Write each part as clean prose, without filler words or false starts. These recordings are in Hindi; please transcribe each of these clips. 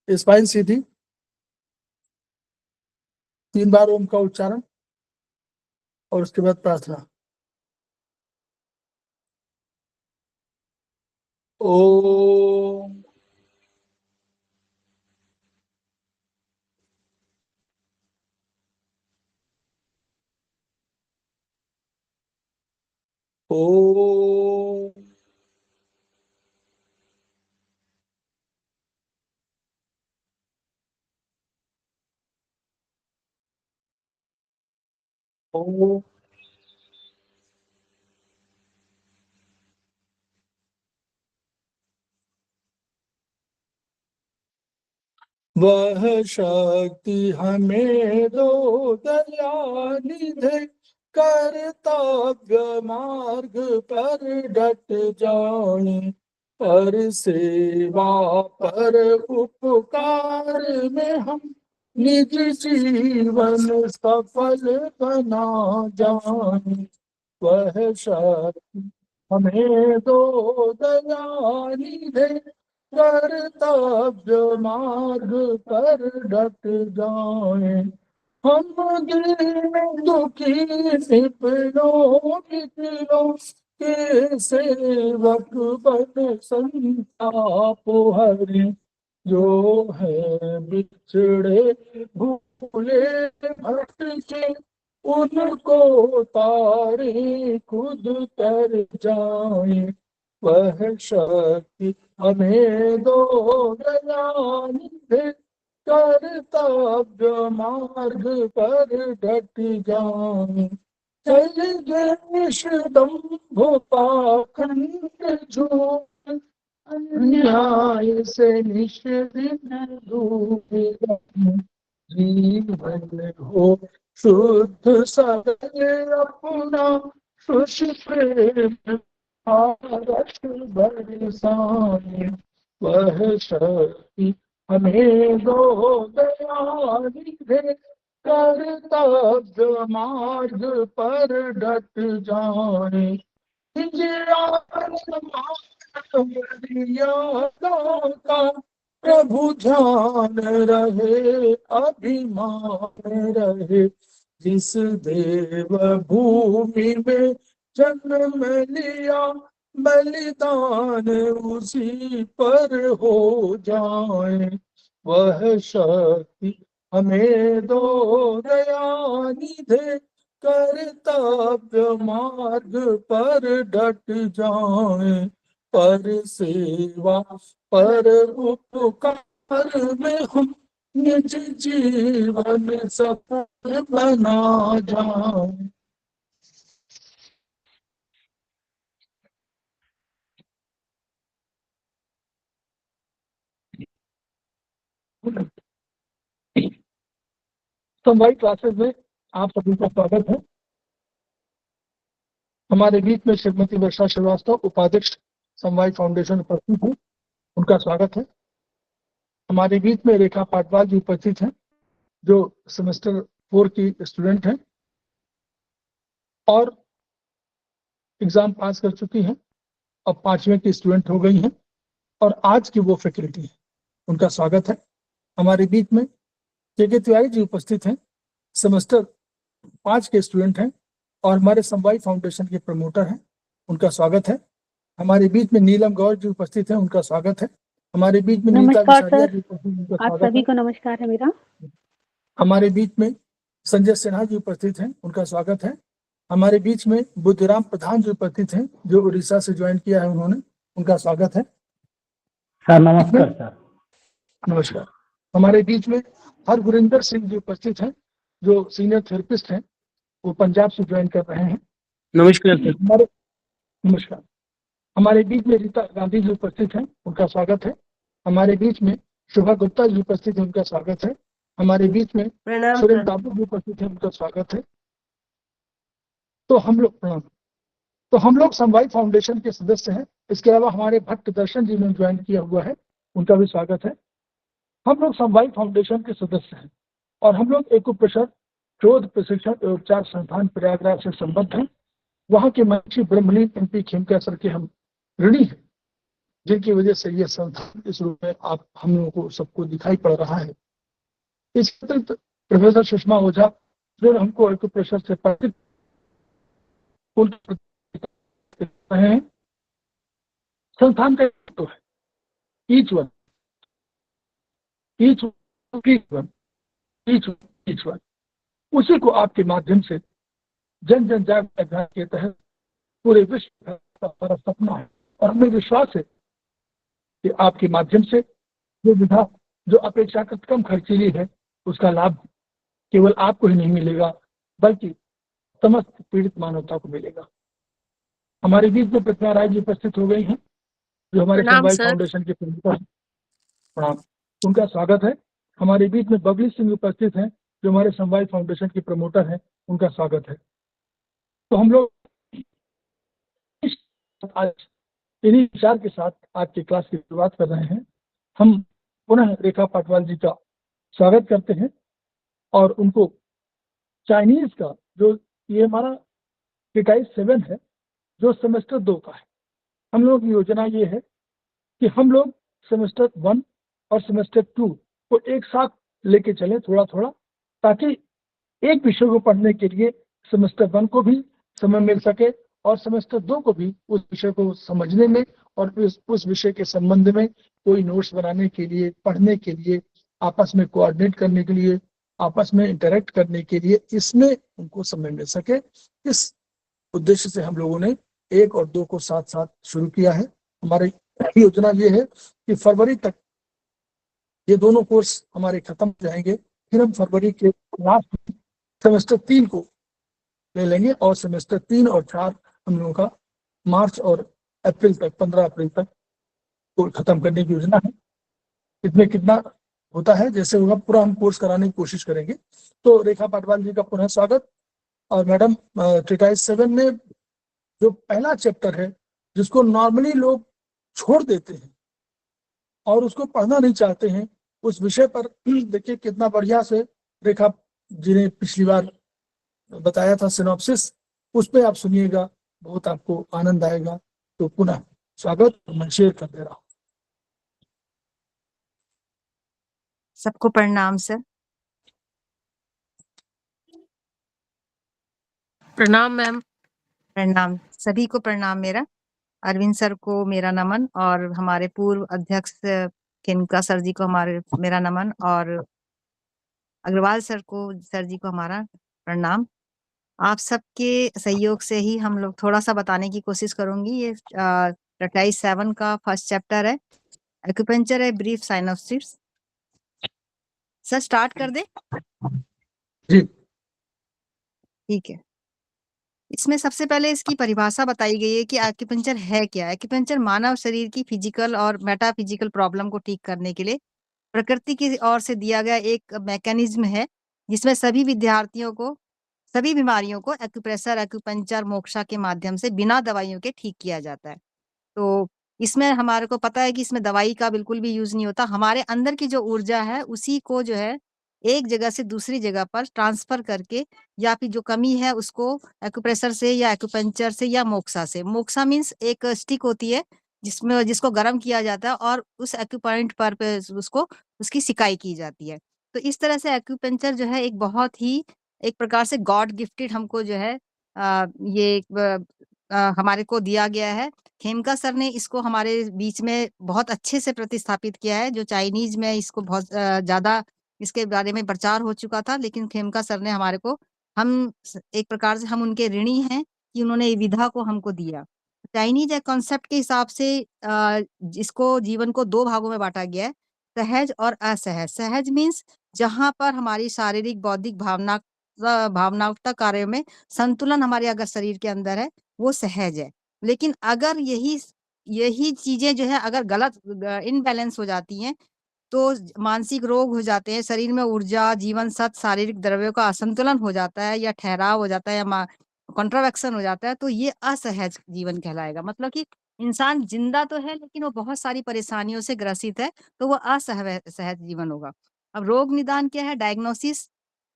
स्पाइन सीधी, 3 बार ओम का उच्चारण और उसके बाद प्रार्थना। ओम ओम ओम। वह शक्ति हमें दो दयानिधि, कर्तव्य मार्ग पर डट जाए, पर सेवा पर उपकार में हम निज जीवन सफल बना जाए। वह शक्ति हमें दो दयानिधि, कर्तव्य मार्ग पर डट जाए, हम दीन दुखी निपलो निकलो के सेवक बन संताप हरि, जो है बिछड़े भूले भटके, उनको तारे खुद तर जाए। वह शक्ति हमें दो दयानिधि, कर्तव्य मार्ग पर डट जाए, चल देश दंभ पाखंड झूठ, अन्याय से निश्चित दूर, जीवन हो शुद्ध सरल अपना, खुश प्रेम भारत बरसाए। वह शक्ति हमें दो दयानिधि, कर्तव्य मार्ग पर डट जाए, का प्रभु ध्यान रहे अभिमान रहे, जिस देव भूमि में जन्म लिया, बलिदान उसी पर हो जाए। वह शक्ति हमें दो दयानिधि, कर्तव्य मार्ग पर डट जाए, पर सेवा पर उपकार में हम निज जीवन सफल बना जाए। तो हमारी क्लासेस में आप सभी का स्वागत है। हमारे बीच में श्रीमती वर्षा श्रीवास्तव, उपाध्यक्ष समवाय फाउंडेशन उपस्थित हैं, उनका स्वागत है। हमारे बीच में रेखा पाटवाल जी उपस्थित हैं, जो सेमेस्टर 4 की स्टूडेंट हैं और एग्जाम पास कर चुकी हैं, अब 5वें की स्टूडेंट हो गई हैं और आज की वो फैकल्टी है, उनका स्वागत है। हमारे बीच में के तिवारी जी उपस्थित हैं, सेमेस्टर 5 के स्टूडेंट हैं और हमारे समवाय फाउंडेशन के प्रमोटर हैं, उनका स्वागत है। हमारे बीच में नीलम गौर जी उपस्थित हैं, उनका स्वागत है। हमारे बीच में नीता विसारिया जी उपस्थित हैं, उनका आप सभी को नमस्कार है मेरा। हमारे बीच में संजय सिन्हा जी उपस्थित हैं, उनका स्वागत है। हमारे बीच में बुद्धिराम प्रधान जी उपस्थित हैं, जो उड़ीसा से ज्वाइन किया है उन्होंने, उनका स्वागत है। सर नमस्कार। सर नमस्कार। हमारे बीच में हरगुरिंदर सिंह जी उपस्थित हैं, जो सीनियर थेरेपिस्ट हैं, वो पंजाब से ज्वाइन कर रहे हैं। नमस्कार सर। नमस्कार। हमारे बीच में रीता गांधी जी उपस्थित हैं, उनका स्वागत है। हमारे बीच में शुभा गुप्ता जी उपस्थित हैं, उनका स्वागत है। हमारे बीच में सुरेंद्र बाबू जी उपस्थित हैं, उनका स्वागत है। तो हम लोग समवाय फाउंडेशन के सदस्य हैं। इसके अलावा हमारे भट्ट दर्शन जी ने ज्वाइन किया हुआ है, उनका भी स्वागत है। हम लोग समवाय फाउंडेशन के सदस्य हैं और हम लोग एकुप्रेशर शोध प्रशिक्षण एवं उपचार संस्थान प्रयागराज से संबद्ध हैं। वहाँ के महर्षि ब्रह्मलीन MP खेमका सर के हम ऋणी हैं। जिनकी वजह से ये संस्थान इस रूप में आप हम लोगों को सबको दिखाई पड़ रहा है। इस अतिरिक्त प्रोफेसर सुषमा ओझा जो हमको एक्यूप्रेशर से परिचित रहे हैं। संस्थान का तो है each one each one each one, उसी को आपके माध्यम से जन जन जागरूकता अभियान के तहत पूरे विश्व का हमारा सपना है और हमें विश्वास है कि आपके माध्यम से जो विधा जो अपेक्षाकृत कम खर्चीली है उसका लाभ केवल आपको ही नहीं मिलेगा बल्कि समस्त पीड़ित मानवता को मिलेगा। हमारे बीच में प्रतिमा राय जी उपस्थित हो गई हैं जो हमारे समवाय फाउंडेशन के प्रमुख हैं। प्रणाम, उनका स्वागत है। हमारे बीच में बबली सिंह उपस्थित हैं जो हमारे समवाय फाउंडेशन के प्रमोटर हैं, उनका स्वागत है। तो हम लोग आज इन्हीं विचार के साथ आज की क्लास की शुरुआत कर रहे हैं। हम पुनः रेखा पाटवाल जी का स्वागत करते हैं और उनको चाइनीज का जो ये हमारा इकाई 7 है जो सेमेस्टर 2 का है। हम लोग की योजना ये है कि हम लोग सेमेस्टर 1 और सेमेस्टर 2 को एक साथ लेके चलें थोड़ा थोड़ा, ताकि एक विषय को पढ़ने के लिए सेमेस्टर 1 को भी समय मिल सके और सेमेस्टर 2 को भी उस विषय को समझने में और उस विषय के संबंध में कोई नोट्स बनाने के लिए, पढ़ने के लिए, आपस में कोऑर्डिनेट करने के लिए, आपस में इंटरेक्ट करने के लिए इसमें उनको समय मिल सके। इस उद्देश्य से हम लोगों ने 1 और 2 को साथ साथ शुरू किया है। हमारी योजना ये है कि फरवरी तक ये दोनों कोर्स हमारे खत्म हो जाएंगे, फिर हम फरवरी के लास्ट में सेमेस्टर 3 को ले लेंगे और सेमेस्टर 3 और 4 हम लोगों का मार्च और अप्रैल तक 15 अप्रैल तक कोर्स खत्म करने की योजना है। इसमें कितना होता है जैसे होगा पूरा हम कोर्स कराने की कोशिश करेंगे। तो रेखा पाटवाल जी का पुनः स्वागत। और मैडम ट्रिकाइज 7 में जो पहला चैप्टर है जिसको नॉर्मली लोग छोड़ देते हैं और उसको पढ़ना नहीं चाहते हैं, उस विषय पर देखिए कितना बढ़िया से रेखा जी ने पिछली बार बताया था सिनॉप्सिस, उस पर आप सुनिएगा, बहुत आपको आनंद आएगा। तो पुनः स्वागत, मैं शेयर कर दे रहा हूँ। सबको प्रणाम सर। प्रणाम मैम। प्रणाम, सभी को प्रणाम। मेरा अरविंद सर को मेरा नमन और हमारे पूर्व अध्यक्ष खेमका सर जी को मेरा नमन और अग्रवाल सर जी को हमारा प्रणाम। आप सबके सहयोग से ही हम लोग थोड़ा सा बताने की कोशिश करूंगी। ये ट्रिकाइज 7 का फर्स्ट चैप्टर है, एक्यूपंक्चर है ब्रीफ साइनोप्सिस। सर स्टार्ट कर दे जी ठीक है। इसमें सबसे पहले इसकी परिभाषा बताई गई है कि एक्यूपंक्चर है क्या। एक्यूपंक्चर मानव शरीर की फिजिकल और मेटाफिजिकल प्रॉब्लम को ठीक करने के लिए प्रकृति की ओर से दिया गया एक मैकेनिज्म है, जिसमें सभी विद्यार्थियों को सभी बीमारियों को एक्यूप्रेशर, एक्यूपंक्चर, मोक्षा के माध्यम से बिना दवाइयों के ठीक किया जाता है। तो इसमें हमारे को पता है कि इसमें दवाई का बिल्कुल भी यूज नहीं होता। हमारे अंदर की जो ऊर्जा है उसी को जो है एक जगह से दूसरी जगह पर ट्रांसफर करके, या फिर जो कमी है उसको एक्यूप्रेशर से या एक्यूपंक्चर से या मोक्षा से। मोक्षा मीन्स एक स्टिक होती है जिसको गर्म किया जाता है और उस एक्यूपॉइंट पर उसको उसकी सिकाई की जाती है। तो इस तरह से एक्यूपंक्चर जो है एक बहुत ही एक प्रकार से गॉड गिफ्टेड हमको जो है ये हमारे को दिया गया है। खेमका सर ने इसको हमारे बीच में बहुत अच्छे से प्रतिस्थापित किया है। जो चाइनीज में इसको बहुत ज्यादा इसके बारे में प्रचार हो चुका था, लेकिन खेमका सर ने हमारे को, हम एक प्रकार से हम उनके ऋणी हैं कि उन्होंने विधा को हमको दिया। चाइनीज कॉन्सेप्ट के हिसाब से जिसको जीवन को 2 भागों में बांटा गया है, सहज और असहज। सहज मीन्स जहां पर हमारी शारीरिक, बौद्धिक, भावनात्मक कार्यों में संतुलन हमारे अगर शरीर के अंदर है वो सहज है। लेकिन अगर यही चीजें जो है अगर गलत इनबैलेंस हो जाती हैं तो मानसिक रोग हो जाते हैं, शरीर में ऊर्जा, जीवन सत्व, शारीरिक द्रव्यों का असंतुलन हो जाता है या ठहराव हो जाता है या कॉन्ट्रावेक्शन हो जाता है, तो ये असहज जीवन कहलाएगा। मतलब कि इंसान जिंदा तो है लेकिन वो बहुत सारी परेशानियों से ग्रसित है, तो वो असहज जीवन होगा। अब रोग निदान क्या है, डायग्नोसिस।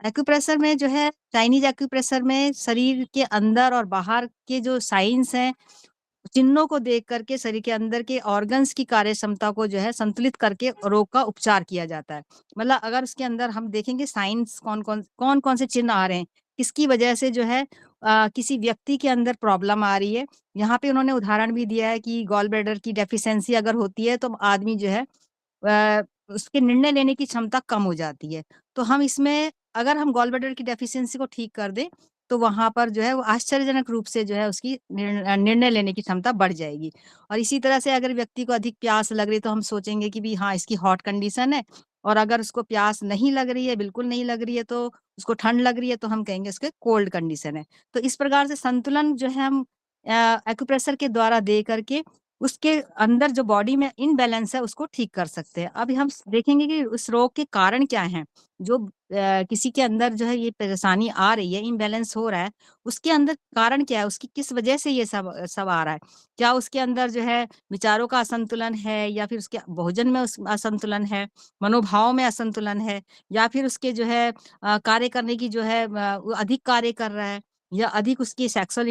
एक्यूप्रेशर में जो है, चाइनीज एक्यूप्रेशर में शरीर के अंदर और बाहर के जो साइंस हैं चिन्हों को देख करके शरीर के अंदर के ऑर्गन्स की कार्य क्षमता को जो है संतुलित करके रोग का उपचार किया जाता है। मतलब अगर उसके अंदर हम देखेंगे साइंस कौन-कौन से चिन्ह आ रहे हैं, किसकी वजह से जो है किसी व्यक्ति के अंदर प्रॉब्लम आ रही है। यहाँ पे उन्होंने उदाहरण भी दिया है कि गॉल ब्लैडर की डेफिशिएंसी अगर होती है तो आदमी जो है उसके निर्णय लेने की क्षमता कम हो जाती है। तो हम इसमें अगर हम गॉल ब्लैडर की डेफिशिएंसी को ठीक कर दें, तो वहाँ पर जो है वो आश्चर्यजनक रूप से जो है उसकी निर्णय लेने की क्षमता बढ़ जाएगी। और इसी तरह से अगर व्यक्ति को अधिक प्यास लग रही है तो हम सोचेंगे कि भी हाँ, इसकी हॉट कंडीशन है, और अगर उसको प्यास नहीं लग रही है, बिल्कुल नहीं लग रही है, तो उसको ठंड लग रही है, तो हम कहेंगे उसके कोल्ड कंडीशन है। तो इस प्रकार से संतुलन जो है हम एक्यूप्रेशर के द्वारा दे करके उसके अंदर जो बॉडी में इम्बैलेंस है उसको ठीक कर सकते हैं। अभी हम देखेंगे कि उस रोग के कारण क्या हैं, जो किसी के अंदर जो है ये परेशानी आ रही है, इम्बैलेंस हो रहा है, उसके अंदर कारण क्या है, उसकी किस वजह से ये सब आ रहा है। क्या उसके अंदर जो है विचारों का असंतुलन है, या फिर उसके भोजन में असंतुलन है, मनोभाव में असंतुलन है, या फिर उसके जो है कार्य करने की जो है वो अधिक कार्य कर रहा है, या अधिक उसकी सेक्सुअल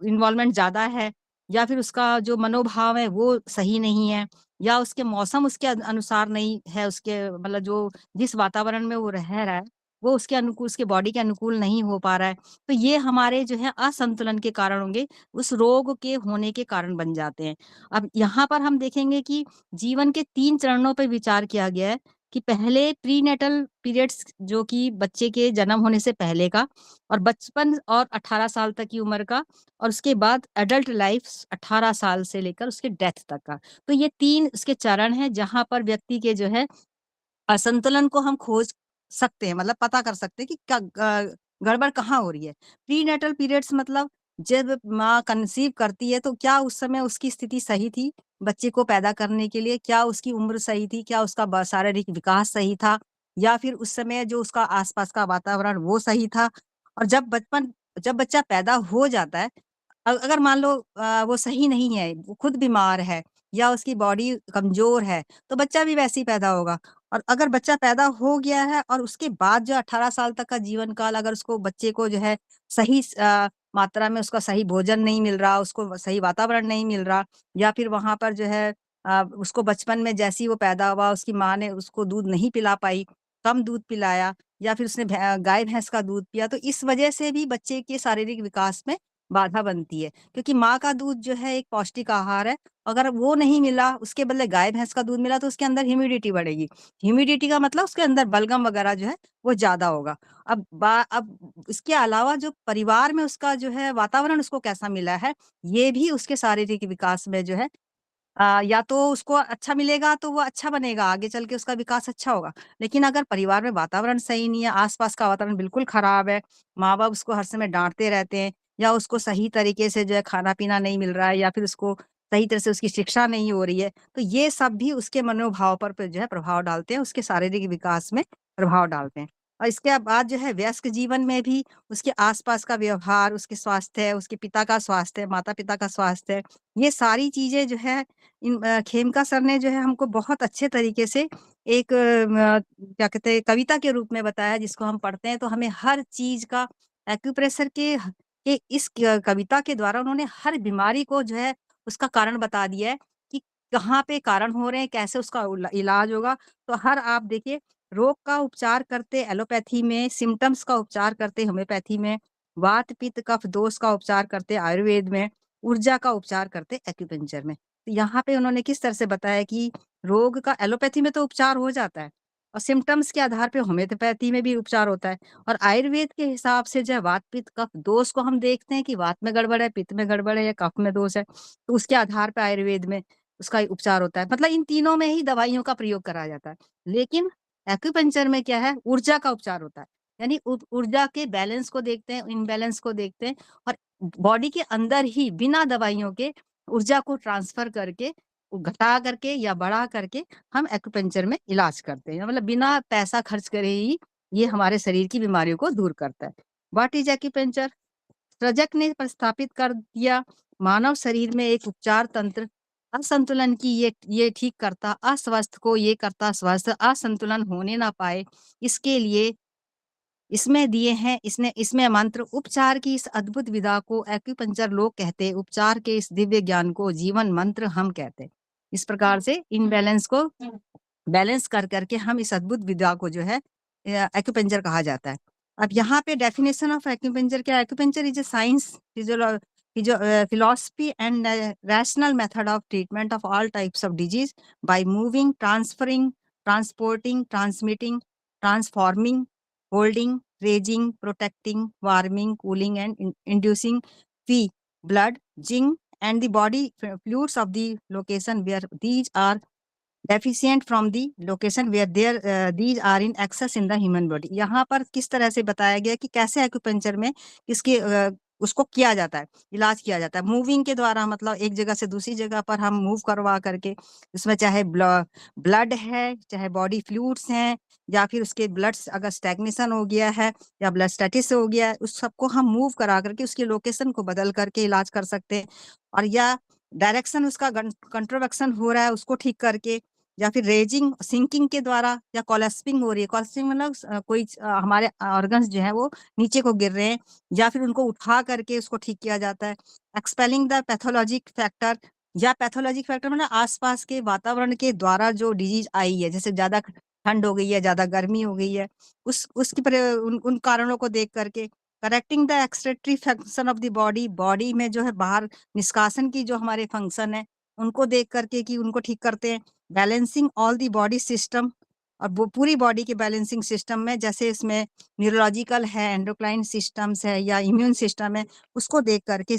इन्वॉल्वमेंट ज़्यादा है, या फिर उसका जो मनोभाव है वो सही नहीं है, या उसके मौसम उसके अनुसार नहीं है, उसके मतलब जो जिस वातावरण में वो रह रहा है, वो उसके अनुकूल, उसके बॉडी के अनुकूल नहीं हो पा रहा है। तो ये हमारे जो है असंतुलन के कारण होंगे, उस रोग के होने के कारण बन जाते हैं। अब यहाँ पर हम देखेंगे कि जीवन के 3 चरणों पे विचार किया गया है कि पहले प्रीनेटल पीरियड्स जो कि बच्चे के जन्म होने से पहले का, और बचपन और 18 साल तक की उम्र का, और उसके बाद एडल्ट लाइफ 18 साल से लेकर उसके डेथ तक का। तो ये 3 उसके चरण हैं जहाँ पर व्यक्ति के जो है असंतुलन को हम खोज सकते हैं, मतलब पता कर सकते हैं कि क्या गड़बड़ कहाँ हो रही है। प्रीनेटल पीरियड्स मतलब जब माँ कंसीव करती है तो क्या उस समय उसकी स्थिति सही थी बच्चे को पैदा करने के लिए? क्या उसकी उम्र सही थी? क्या उसका शारीरिक विकास सही था? या फिर उस समय जो उसका आसपास का वातावरण वो सही था? और जब बच्चा पैदा हो जाता है, अगर मान लो वो सही नहीं है, वो खुद बीमार है, या उसकी बॉडी कमजोर है, तो बच्चा भी वैसे ही पैदा होगा। और अगर बच्चा पैदा हो गया है और उसके बाद जो 18 साल तक का जीवन काल, अगर उसको बच्चे को जो है सही मात्रा में उसका सही भोजन नहीं मिल रहा, उसको सही वातावरण नहीं मिल रहा, या फिर वहाँ पर जो है उसको बचपन में जैसे ही वो पैदा हुआ उसकी माँ ने उसको दूध नहीं पिला पाई, कम दूध पिलाया, या फिर उसने गाय भैंस का दूध पिया, तो इस वजह से भी बच्चे के शारीरिक विकास में बाधा बनती है। क्योंकि माँ का दूध जो है एक पौष्टिक आहार है, अगर वो नहीं मिला, उसके बदले गाय भैंस का दूध मिला, तो उसके अंदर ह्यूमिडिटी बढ़ेगी। ह्यूमिडिटी का मतलब उसके अंदर बलगम वगैरह जो है वो ज़्यादा होगा। अब इसके अलावा जो परिवार में उसका जो है वातावरण उसको कैसा मिला है, ये भी उसके शारीरिक विकास में जो है या तो उसको अच्छा मिलेगा तो वो अच्छा बनेगा, आगे चल के उसका विकास अच्छा होगा। लेकिन अगर परिवार में वातावरण सही नहीं है, आस-पास का वातावरण बिल्कुल खराब है, माँ-बाप उसको हर समय डाँटते रहते हैं, या उसको सही तरीके से जो है खाना-पीना नहीं मिल रहा है, या फिर उसको सही तरह से उसकी शिक्षा नहीं हो रही है, तो ये सब भी उसके मनोभाव पर जो है प्रभाव डालते हैं, उसके शारीरिक विकास में प्रभाव डालते हैं। और इसके बाद जो है वयस्क जीवन में भी उसके आस-पास का व्यवहार, उसके स्वास्थ्य, उसके पिता का स्वास्थ्य, माता-पिता का स्वास्थ्य, ये सारी चीज़ें जो है खेमका सर ने जो है हमको बहुत अच्छे तरीके से एक क्या कहते हैं कविता के रूप में बताया, जिसको हम पढ़ते हैं तो हमें हर चीज़ का एक्यूप्रेशर के इस कविता के द्वारा उन्होंने हर बीमारी को जो है उसका कारण बता दिया है कि कहाँ पे कारण हो रहे हैं, कैसे उसका इलाज होगा। तो हर आप देखिए, रोग का उपचार करते एलोपैथी में, सिम्पटम्स का उपचार करते होम्योपैथी में, वात पित्त कफ दोष का उपचार करते आयुर्वेद में, ऊर्जा का उपचार करते एक्यूपेंचर में। तो यहाँ पे उन्होंने किस तरह से बताया कि रोग का एलोपैथी में तो उपचार हो जाता है, और सिम्पटम्स के आधार पे होम्योपैथी में भी उपचार होता है, और आयुर्वेद के हिसाब से जो है वात पित्त कफ दोष को हम देखते हैं कि वात में गड़बड़ है, पित्त में गड़बड़ है, या कफ में दोष है, तो उसके आधार पे आयुर्वेद में उसका उपचार होता है। मतलब इन तीनों में ही दवाइयों का प्रयोग करा जाता है। लेकिन एक्यूपंक्चर में क्या है, ऊर्जा का उपचार होता है। यानी ऊर्जा के बैलेंस को देखते हैं, इम्बैलेंस को देखते हैं, और बॉडी के अंदर ही बिना दवाइयों के ऊर्जा को ट्रांसफर करके, घटा करके या बढ़ा करके हम एक्यूपंक्चर में इलाज करते हैं। मतलब बिना पैसा खर्च करे ही ये हमारे शरीर की बीमारियों को दूर करता है। What is acupuncture? रजक ने प्रस्थापित कर दिया, मानव शरीर में एक उपचार तंत्र, असंतुलन की ये ठीक करता, अस्वस्थ को ये करता स्वस्थ, असंतुलन होने ना पाए, इसके लिए इसमें दिए हैं, इसमें मंत्र उपचार की इस अद्भुत विधा को एक्यूपंक्चर लोग कहते हैं, उपचार के इस दिव्य ज्ञान को जीवन मंत्र हम कहते हैं। इस प्रकार से इन बैलेंस को बैलेंस कर करके हम इस अद्भुत विधा को जो है एक्यूपंक्चर कहा जाता है। अब यहाँ पे डेफिनेशन ऑफ एक्यूपंक्चर क्या है? Acupuncture is a science, philosophy and rational method of treatment of all types of disease by moving, transferring, transporting, transmitting, transforming, holding, raising, protecting, warming, cooling, and inducing fee, blood, jing, and the body fluids of the location where these are deficient from the location where these are in excess in the human body। यहाँ पर किस तरह से बताया गया कि कैसे एक्यूपंक्चर में किसके उसको किया जाता है, इलाज किया जाता है। मूविंग के द्वारा, मतलब एक जगह से दूसरी जगह पर हम मूव करवा करके, उसमें चाहे ब्लड है, चाहे बॉडी फ्लूइड्स हैं, या फिर उसके ब्लड अगर स्टैग्नेशन हो गया है या ब्लड स्टैटिस हो गया है, उस सबको हम मूव करा करके उसकी लोकेशन को बदल करके इलाज कर सकते हैं। और या डायरेक्शन उसका कंट्रोवर्शन हो रहा है उसको ठीक करके, या फिर रेजिंग सिंकिंग के द्वारा, या कोलेस्पिंग हो रही है, कोलेस्पिंग मतलब कोई हमारे ऑर्गन्स जो है वो नीचे को गिर रहे हैं, या फिर उनको उठा करके उसको ठीक किया जाता है। एक्सपेलिंग द पैथोलॉजिक फैक्टर, या पैथोलॉजिक फैक्टर मतलब आसपास के वातावरण के द्वारा जो डिजीज आई है, जैसे ज्यादा ठंड हो गई है, ज्यादा गर्मी हो गई है, उन कारणों को देख करके। Correcting the excretory function of the body, body में जो है बाहर निष्कासन की जो हमारे फंक्शन है उनको देख करके कि उनको ठीक करते हैं। Balancing all the body system, और वो पूरी बॉडी के बैलेंसिंग सिस्टम में, जैसे इसमें न्यूरोलॉजिकल है, एंडोक्राइन सिस्टम्स है, या इम्यून सिस्टम है, उसको देख करके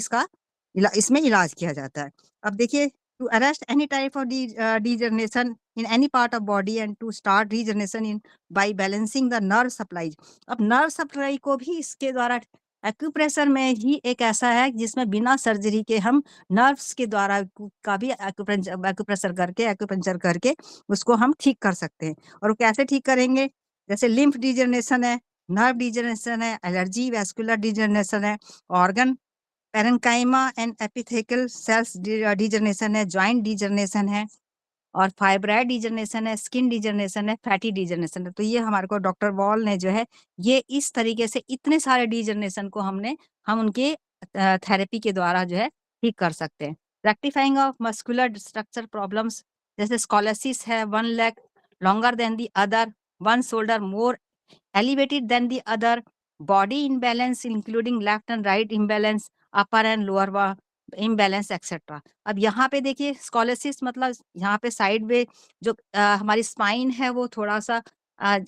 इसमें इलाज किया जाता है। अब देखिए, to arrest any type of degeneration in any part of body and to start regeneration in by balancing the nerve supply. अब नर्व सप्लाई को भी इसके द्वारा, एक्यूप्रेशर में ही एक ऐसा है जिसमें बिना सर्जरी के हम नर्व्स के द्वारा का भी एक्यूप्रेशर करके उसको हम ठीक कर सकते हैं। और वो कैसे ठीक करेंगे? जैसे लिम्फ डिजनरेशन है, नर्व डिजनरेशन है, एलर्जी, वैस्कुलर डिजनरेशन है, organ parenchyma and epithelial cells degeneration है, जॉइंट डिजनरेशन है, और फाइब्राइड डिजनरेशन है, स्किन डिजनरेशन है, फैटी डिजनरेशन है। तो ये हमारे को डॉक्टर वॉल ने जो है ये इस तरीके से इतने सारे डिजनरेशन को हम उनके थेरेपी के द्वारा जो है ठीक कर सकते हैं। Rectifying of muscular structure problems, जैसे स्कोलेसिस है, one leg longer than the other, one shoulder more elevated than the other, body imbalance including left and right imbalance, upper and lower imbalance etcetera. अब यहाँ पे देखिए, स्कोलेसिस मतलब यहाँ पे साइड में जो हमारी स्पाइन है वो थोड़ा सा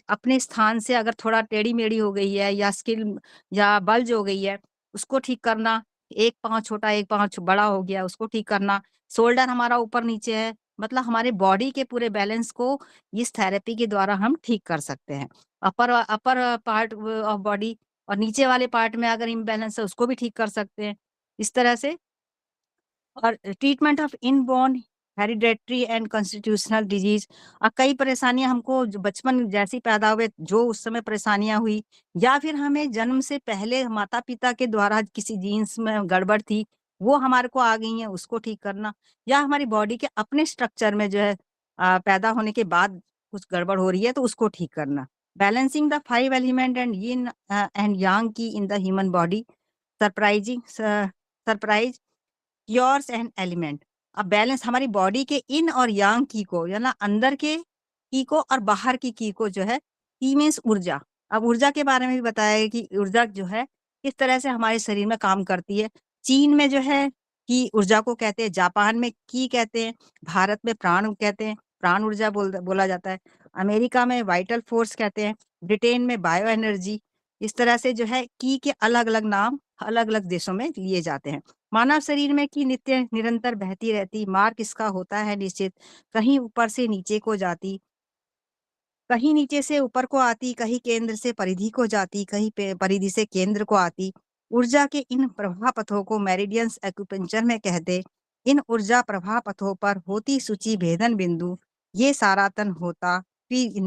अपने स्थान से अगर थोड़ा टेढ़ी मेढ़ी हो गई है, या स्किल या बल्ज हो गई है, उसको ठीक करना। एक पाँव छोटा, एक पाँव बड़ा हो गया, उसको ठीक करना। शोल्डर हमारा ऊपर नीचे है, मतलब हमारे बॉडी के पूरे बैलेंस को इस थेरेपी के द्वारा हम ठीक कर सकते हैं। अपर पार्ट ऑफ बॉडी, और नीचे वाले पार्ट में अगर इम्बैलेंस है उसको भी ठीक कर सकते हैं इस तरह से। और treatment of inborn hereditary and constitutional disease, और कई परेशानियां हमको जो बचपन जैसी पैदा हुए, जो उस समय परेशानियां हुई, या फिर हमें जन्म से पहले माता पिता के द्वारा किसी जीन्स में गड़बड़ थी, वो हमारे को आ गई है, उसको ठीक करना। या हमारी बॉडी के अपने स्ट्रक्चर में जो है पैदा होने के बाद कुछ गड़बड़ हो रही है, तो उसको ठीक करना। Balancing the 5 element and yin and yang की in the human body, surprise yours and element. अब बैलेंस हमारी बॉडी के इन और यांग की को, या ना अंदर के की को और बाहर की को जो है, की मीन्स ऊर्जा। अब ऊर्जा के बारे में भी बताया है कि ऊर्जा जो है किस तरह से हमारे शरीर में काम करती है। चीन में जो है की ऊर्जा को कहते हैं, जापान में की कहते हैं, भारत में प्राण कहते हैं, प्राण ऊर्जा बोला जाता है, अमेरिका में वाइटल फोर्स कहते हैं, ब्रिटेन में बायो एनर्जी। इस तरह से जो है की के अलग अलग नाम अलग अलग देशों में लिए जाते हैं। मानव शरीर में की नित्य निरंतर बहती रहती, मार्ग इसका होता है निश्चित, कहीं ऊपर से नीचे को जाती, कहीं नीचे से ऊपर को आती, कहीं केंद्र से परिधि को जाती, कहीं परिधि से केंद्र को आती। ऊर्जा के इन प्रवाह पथों को मेरिडियंस एक्यूपंक्चर में कहते। इन ऊर्जा प्रवाह पथों पर होती सूची भेदन बिंदु, ये सारा तन होता फिर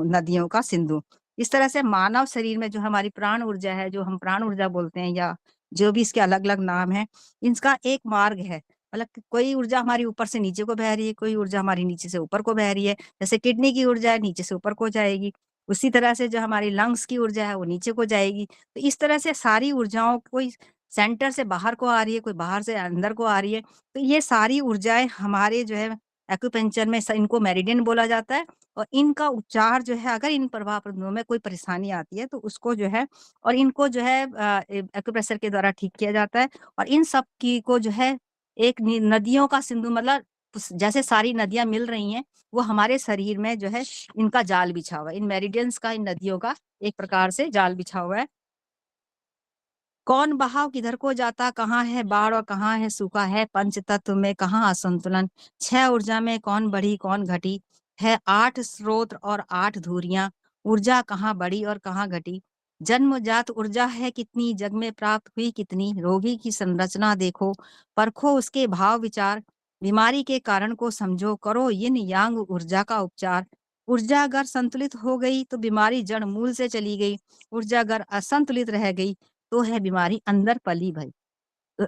नदियों का सिंधु। इस तरह से मानव शरीर में जो हमारी प्राण ऊर्जा है, जो हम प्राण ऊर्जा बोलते हैं, या जो भी इसके अलग अलग नाम है, इनका एक मार्ग है। मतलब कोई ऊर्जा हमारी ऊपर से नीचे को बह रही है, कोई ऊर्जा हमारी नीचे से ऊपर को बह रही है। जैसे किडनी की ऊर्जा है नीचे से ऊपर को जाएगी, उसी तरह से जो हमारी लंग्स की ऊर्जा है वो नीचे को जाएगी। तो इस तरह से सारी ऊर्जाओं कोई सेंटर से बाहर को आ रही है, कोई बाहर से अंदर को आ रही है। तो ये सारी ऊर्जाएँ हमारे जो है एक्यूपेंचर में इनको मेरिडियन बोला जाता है। और इनका उपचार जो है, अगर इन प्रभाव प्रदों में कोई परेशानी आती है तो उसको जो है और इनको जो है एक्यूप्रेशर के द्वारा ठीक किया जाता है। और इन सब की को जो है एक नदियों का सिंधु, मतलब जैसे सारी नदियां मिल रही हैं, वो हमारे शरीर में जो है इनका जाल बिछा हुआ है, इन मेरिडियंस का, इन नदियों का एक प्रकार से जाल बिछा हुआ है। कौन बहाव किधर को जाता, कहाँ है बाढ़ और कहाँ है सूखा, है पंच तत्व में कहाँ असंतुलन, 6 ऊर्जा में कौन बढ़ी कौन घटी, है 8 स्रोत और 8 धुरियां, ऊर्जा कहाँ बढ़ी और कहाँ घटी, जन्मजात ऊर्जा है कितनी, जग में प्राप्त हुई कितनी, रोगी की संरचना देखो, परखो उसके भाव विचार, बीमारी के कारण को समझो, करो यिन यांग ऊर्जा का उपचार। ऊर्जा अगर संतुलित हो गई तो बीमारी जड़ मूल से चली गई, ऊर्जा अगर असंतुलित रह गई तो है बीमारी अंदर पली भई। तो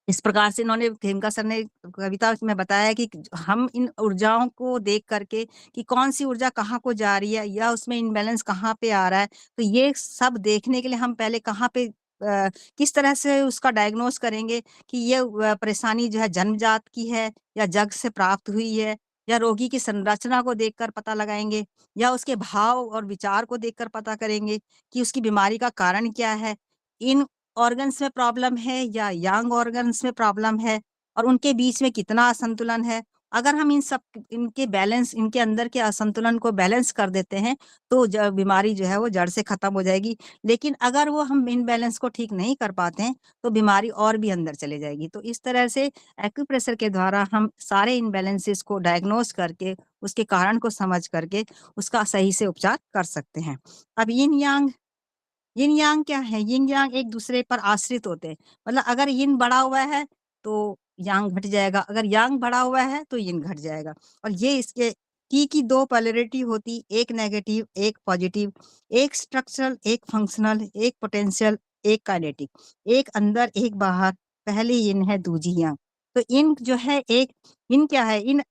इस प्रकार से इन्होंने, खेमका सर ने कविता में बताया कि हम इन ऊर्जाओं को देख करके कि कौन सी ऊर्जा कहाँ को जा रही है या उसमें इनबैलेंस कहाँ पे आ रहा है, तो ये सब देखने के लिए हम पहले कहाँ पे किस तरह से उसका डायग्नोस करेंगे कि ये परेशानी जो है जन्मजात की है या जग से प्राप्त हुई है, या रोगी की संरचना को देखकर पता लगाएंगे, या उसके भाव और विचार को देखकर पता करेंगे कि उसकी बीमारी का कारण क्या है, इन ऑर्गन्स में प्रॉब्लम है या यंग ऑर्गन्स में प्रॉब्लम है, और उनके बीच में कितना असंतुलन है। अगर हम इन सब इनके बैलेंस, इनके अंदर के असंतुलन को बैलेंस कर देते हैं तो बीमारी जो है वो जड़ से खत्म हो जाएगी। लेकिन अगर वो हम इन बैलेंस को ठीक नहीं कर पाते हैं तो बीमारी और भी अंदर चले जाएगी। तो इस तरह से एक्यूप्रेशर के द्वारा हम सारे इनबैलेंसेस को डायग्नोस करके, उसके कारण को समझ करके उसका सही से उपचार कर सकते हैं। अब यिन यांग क्या है? यिन यांग एक दूसरे पर आश्रित होते हैं। मतलब अगर यिन बढ़ा हुआ है तो यांग घट जाएगा, अगर यांग बढ़ा हुआ है तो यिन घट जाएगा। और ये इसके की 2 पोलैरिटी होती, एक नेगेटिव एक पॉजिटिव, एक स्ट्रक्चरल एक फंक्शनल, एक पोटेंशियल एक काइनेटिक, एक अंदर एक बाहर, पहली यिन है दूजी यांग। तो इन जो है एक, इन क्या है, इन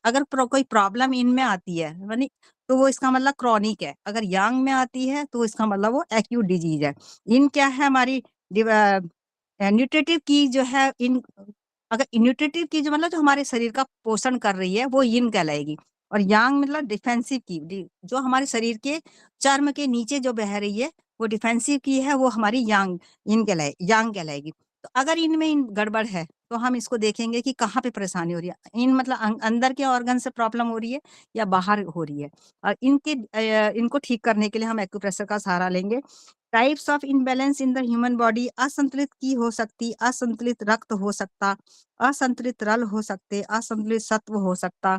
अगर कोई प्रॉब्लम इनमें आती है यानी तो वो इसका मतलब क्रॉनिक है, अगर यंग में आती है तो इसका मतलब वो एक्यूट डिजीज है। इन क्या है, हमारी न्यूट्रिटिव की जो है, इन अगर न्यूट्रिटिव की जो मतलब जो हमारे शरीर का पोषण कर रही है वो इन कहलाएगी, और यांग मतलब डिफेंसिव की, जो हमारे शरीर के चर्म के नीचे जो बह रही है वो डिफेंसिव की है, वो हमारी यांग कहलाएगी। तो अगर इनमें इन गड़बड़ है तो हम इसको देखेंगे कि कहाँ पे परेशानी हो रही है, इन मतलब अंदर के ऑर्गन से प्रॉब्लम हो रही है या बाहर हो रही है। और इनको ठीक करने के लिए हम एक्यूप्रेशर का सहारा लेंगे। Types of imbalance in the human body, असंतुलित की हो सकती, असंतुलित रक्त हो सकता, असंतुलित रल हो सकते, असंतुलित सत्व हो सकता,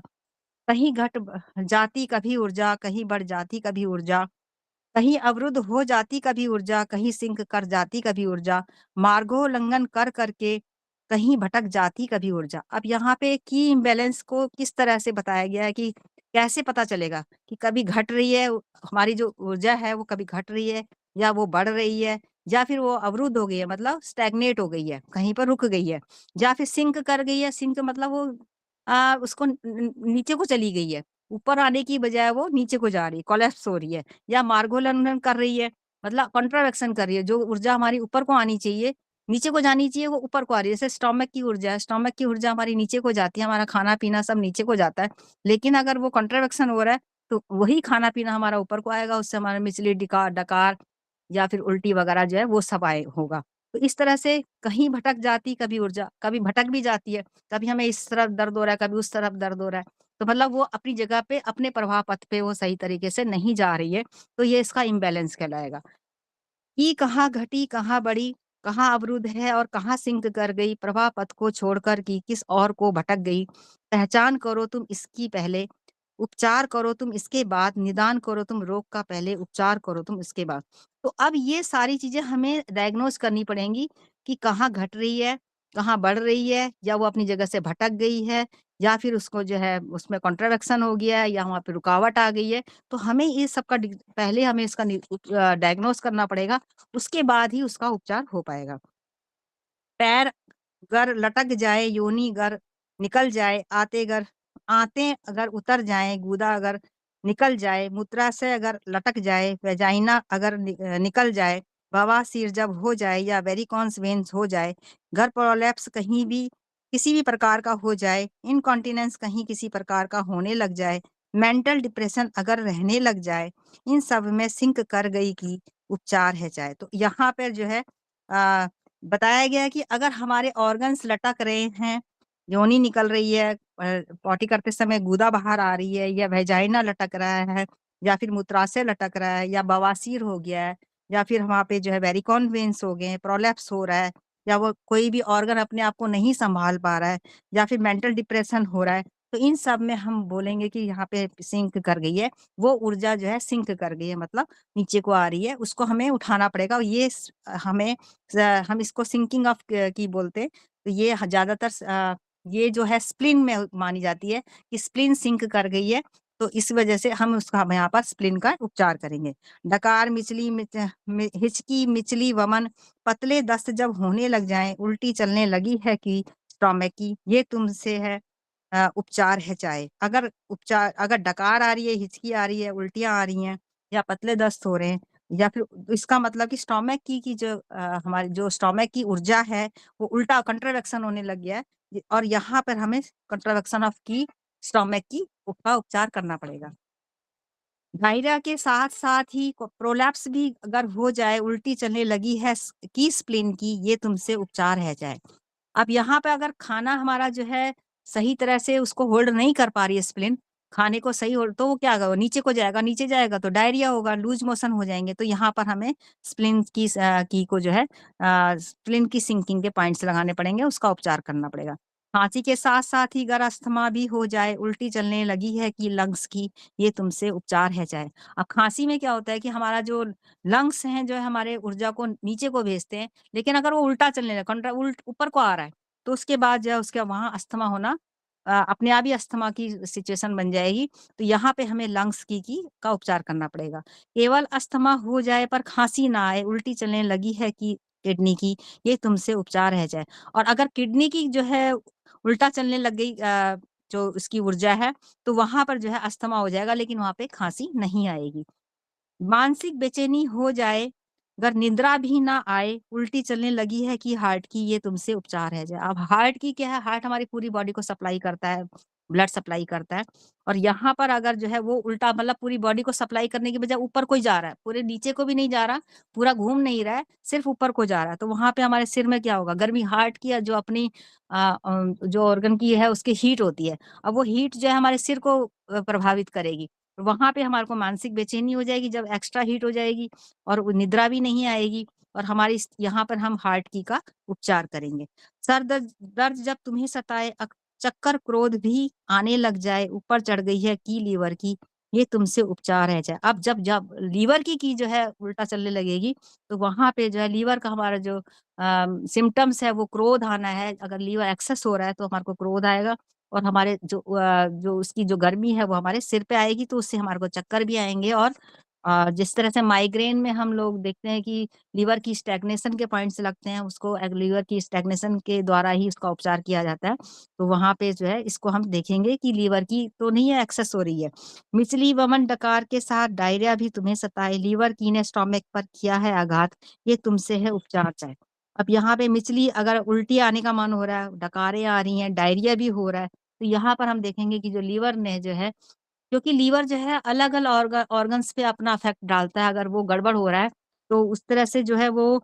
कहीं घट जाती कभी ऊर्जा, कहीं बढ़ जाती कभी ऊर्जा, कहीं अवरुद्ध हो जाती कभी ऊर्जा, कहीं सिंक कर जाती कभी ऊर्जा, मार्गोल्लंघन कर करके कहीं भटक जाती कभी ऊर्जा। अब यहाँ पे की इम्बैलेंस को किस तरह से बताया गया है कि कैसे पता चलेगा कि कभी घट रही है, हमारी जो ऊर्जा है वो कभी घट रही है या वो बढ़ रही है, या फिर वो अवरुद्ध हो गई है मतलब स्टैग्नेट हो गई है, कहीं पर रुक गई है, या फिर सिंक कर गई है। सिंक मतलब वो उसको नीचे को चली गई है, ऊपर आने की बजाय वो नीचे को जा रही है, कोलैप्स हो रही है, या मार्गोल्लंघन कर रही है, मतलब कॉन्ट्रावेक्शन कर रही है। जो ऊर्जा हमारी ऊपर को आनी चाहिए, नीचे को जानी चाहिए, वो ऊपर को आ रही है। जैसे स्टोमक की ऊर्जा है, स्टोमक की ऊर्जा हमारी नीचे को जाती है, हमारा खाना पीना सब नीचे को जाता है। लेकिन अगर वो कॉन्ट्रावेक्शन हो रहा है तो वही खाना पीना हमारा ऊपर को आएगा, उससे हमारा मिचली डकार या फिर उल्टी वगैरह जो है वो सब आए होगा। तो इस तरह से कहीं भटक जाती कभी ऊर्जा, कभी भटक भी जाती है, कभी हमें इस तरफ दर्द हो रहा है, कभी उस तरफ दर्द हो रहा है, तो मतलब वो अपनी जगह पे, अपने प्रवाह पथ पे वो सही तरीके से नहीं जा रही है, तो ये इसका इम्बैलेंस कहलाएगा। कि कहाँ घटी कहाँ बढ़ी, कहाँ अवरुद्ध है और कहाँ सिंक कर गई, प्रवाह पथ को छोड़कर की किस और को भटक गई, पहचान करो तुम इसकी पहले, उपचार करो तुम इसके बाद, निदान करो तुम रोग का पहले, उपचार करो तुम इसके बाद। तो अब ये सारी चीजें हमें डायग्नोस करनी पड़ेंगी कि कहाँ घट रही है, कहाँ बढ़ रही है, या वो अपनी जगह से भटक गई है, या फिर उसको जो है उसमें कॉन्ट्रावेक्शन हो गया है, या वहां पे रुकावट आ गई है। तो हमें ये सब का पहले हमें इसका डायग्नोस करना पड़ेगा, उसके बाद ही उसका उपचार हो पाएगा। पैर गर लटक जाए, योनि गर निकल जाए, आते अगर उतर जाए, गूदा अगर निकल जाए, मूत्राशय अगर लटक जाए, वेजाइना अगर निकल जाए, बवासीर जब हो जाए या वेरिकॉन्स वेन्स हो जाए, घर प्रोलैप्स कहीं भी किसी भी प्रकार का हो जाए, इनकॉन्टिनेंस कहीं किसी प्रकार का होने लग जाए, मेंटल डिप्रेशन अगर रहने लग जाए, इन सब में सिंक कर गई की उपचार है चाहे। तो यहाँ पर जो है बताया गया है कि अगर हमारे ऑर्गन्स लटक रहे हैं, योनि निकल रही है, पॉटी करते समय गुदा बाहर आ रही है, या वेजाइना लटक रहा है, या फिर मूत्राशय लटक रहा है, या बवासीर हो गया है, या फिर वहाँ पे जो है वेरिकॉन वेन्स हो गए हैं, प्रोलैप्स हो रहा है, या वो कोई भी ऑर्गन अपने आप को नहीं संभाल पा रहा है, या फिर मेंटल डिप्रेशन हो रहा है, तो इन सब में हम बोलेंगे कि यहाँ पे सिंक कर गई है, वो ऊर्जा जो है सिंक कर गई है, मतलब नीचे को आ रही है, उसको हमें उठाना पड़ेगा। और ये हमें हम इसको सिंकिंग ऑफ की बोलते हैं। तो ये ज्यादातर ये जो है स्प्लिन में मानी जाती है कि स्प्लिन सिंक कर गई है, तो इस वजह से हम यहाँ पर स्प्लिन का उपचार करेंगे। डकार, हिचकी, मिचली, वमन, पतले दस्त जब होने लग जाएं, उल्टी चलने लगी है कि स्टोमक की, ये तुमसे है उपचार है चाहे। अगर डकार आ रही है, हिचकी आ रही है, उल्टियां आ रही हैं, या पतले दस्त हो रहे हैं, या फिर इसका मतलब कि स्टोमक की जो हमारी जो स्टोमक की ऊर्जा है वो उल्टा कंट्रावेक्शन होने लग गया है, और यहाँ पर हमें कंट्रावेक्शन ऑफ की स्टोमक की का उपचार करना पड़ेगा। डायरिया के साथ साथ ही प्रोलैप्स भी अगर हो जाए, उल्टी चलने लगी है की स्प्लिन की, ये तुमसे उपचार है जाए। अब यहाँ पे अगर खाना हमारा जो है सही तरह से उसको होल्ड नहीं कर पा रही है स्प्लिन, खाने को सही होल्ड, तो वो क्या होगा, नीचे को जाएगा, नीचे जाएगा तो डायरिया होगा, लूज मोशन हो जाएंगे। तो यहाँ पर हमें स्प्लिन की को जो है स्प्लिन की सिंकिंग के पॉइंट्स लगाने पड़ेंगे, उसका उपचार करना पड़ेगा। खांसी के साथ साथ ही अगर अस्थमा भी हो जाए, उल्टी चलने लगी है कि लंग्स की, ये तुमसे उपचार है चाहे। अब खांसी में क्या होता है कि हमारा जो लंग्स हैं जो है हमारे ऊर्जा को नीचे को भेजते हैं, लेकिन अगर वो उल्टा चलने लगा, ऊपर को आ रहा है, तो उसके बाद जो है उसके वहां अस्थमा होना अपने आप ही अस्थमा की सिचुएशन बन जाएगी। तो यहाँ पे हमें लंग्स की का उपचार करना पड़ेगा। केवल अस्थमा हो जाए पर खांसी ना आए, उल्टी चलने लगी है कि किडनी की, ये तुमसे उपचार है जाए। और अगर किडनी की जो है उल्टा चलने लग गई जो उसकी ऊर्जा है, तो वहां पर जो है अस्थमा हो जाएगा, लेकिन वहां पे खांसी नहीं आएगी। मानसिक बेचैनी हो जाए, अगर निद्रा भी ना आए, उल्टी चलने लगी है कि हार्ट की, ये तुमसे उपचार है जाए। अब हार्ट की क्या है, हार्ट हमारी पूरी बॉडी को सप्लाई करता है, ब्लड सप्लाई करता है, और यहाँ पर अगर जो है वो उल्टा, मतलब पूरी बॉडी को सप्लाई करने की बजाय ऊपर को ही जा रहा है, पूरे नीचे को भी नहीं जा रहा, पूरा घूम नहीं रहा है, सिर्फ ऊपर को जा रहा है, तो वहां पे हमारे सिर में क्या होगा, गर्मी हार्ट की जो अपनी जो ऑर्गन की है उसकी हीट होती है, अब वो हीट जो है हमारे सिर को प्रभावित करेगी। वहां पे हमारे को मानसिक बेचैनी हो जाएगी जब एक्स्ट्रा हीट हो जाएगी, और निद्रा भी नहीं आएगी, और हमारी यहाँ पर हम हार्ट की का उपचार करेंगे। सर दर्द जब तुम्हें सताए, चक्कर, क्रोध भी आने लग जाए, ऊपर चढ़ गई है की लीवर की, ये तुमसे उपचार है जाए। अब जब जब लीवर की जो है उल्टा चलने लगेगी, तो वहां पे जो है लीवर का हमारा जो सिम्टम्स है वो क्रोध आना है। अगर लीवर एक्सेस हो रहा है तो हमारे को क्रोध आएगा, और हमारे जो उसकी जो गर्मी है वो हमारे सिर पे आएगी, तो उससे हमारे को चक्कर भी आएंगे। और जिस तरह से माइग्रेन में हम लोग देखते हैं कि लीवर की स्टैग्नेशन के पॉइंट्स लगते हैं, उसको लीवर की स्टैग्नेशन के द्वारा ही उसका उपचार किया जाता है। तो वहां पे जो है इसको हम देखेंगे कि लीवर की तो नहीं है, एक्सेस हो रही है। मिचली, वमन, डकार के साथ डायरिया भी तुम्हें सताए, लीवर की ने स्टोमक पर किया है आघात, ये तुमसे है उपचार चाहे। अब यहाँ पे मिचली, अगर उल्टी आने का मन हो रहा है, डकारें आ रही हैं, डायरिया भी हो रहा है, तो यहाँ पर हम देखेंगे कि जो लीवर ने जो है, क्योंकि लीवर जो है अलग अलग ऑर्गन्स पे अपना इफेक्ट डालता है, अगर वो गड़बड़ हो रहा है तो उस तरह से जो है वो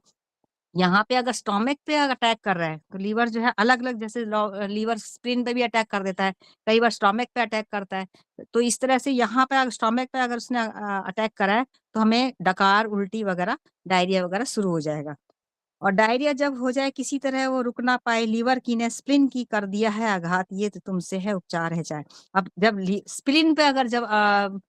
यहाँ पे अगर स्टोमक पे अगर अटैक कर रहा है, तो लीवर जो है अलग अलग, जैसे लीवर स्प्लीन पे भी अटैक कर देता है, कई बार स्टोमक पे अटैक करता है। तो इस तरह से यहाँ पे अगर स्टोमक पे अगर उसने अटैक करा है, तो हमें डकार, उल्टी वगैरह, डायरिया वगैरह शुरू हो जाएगा। और डायरिया जब हो जाए, किसी तरह वो रुक ना पाए, लीवर की ने स्प्लिन की कर दिया है आघात, ये तो तुमसे है उपचार है चाहे। अब जब स्प्लिन पे अगर जब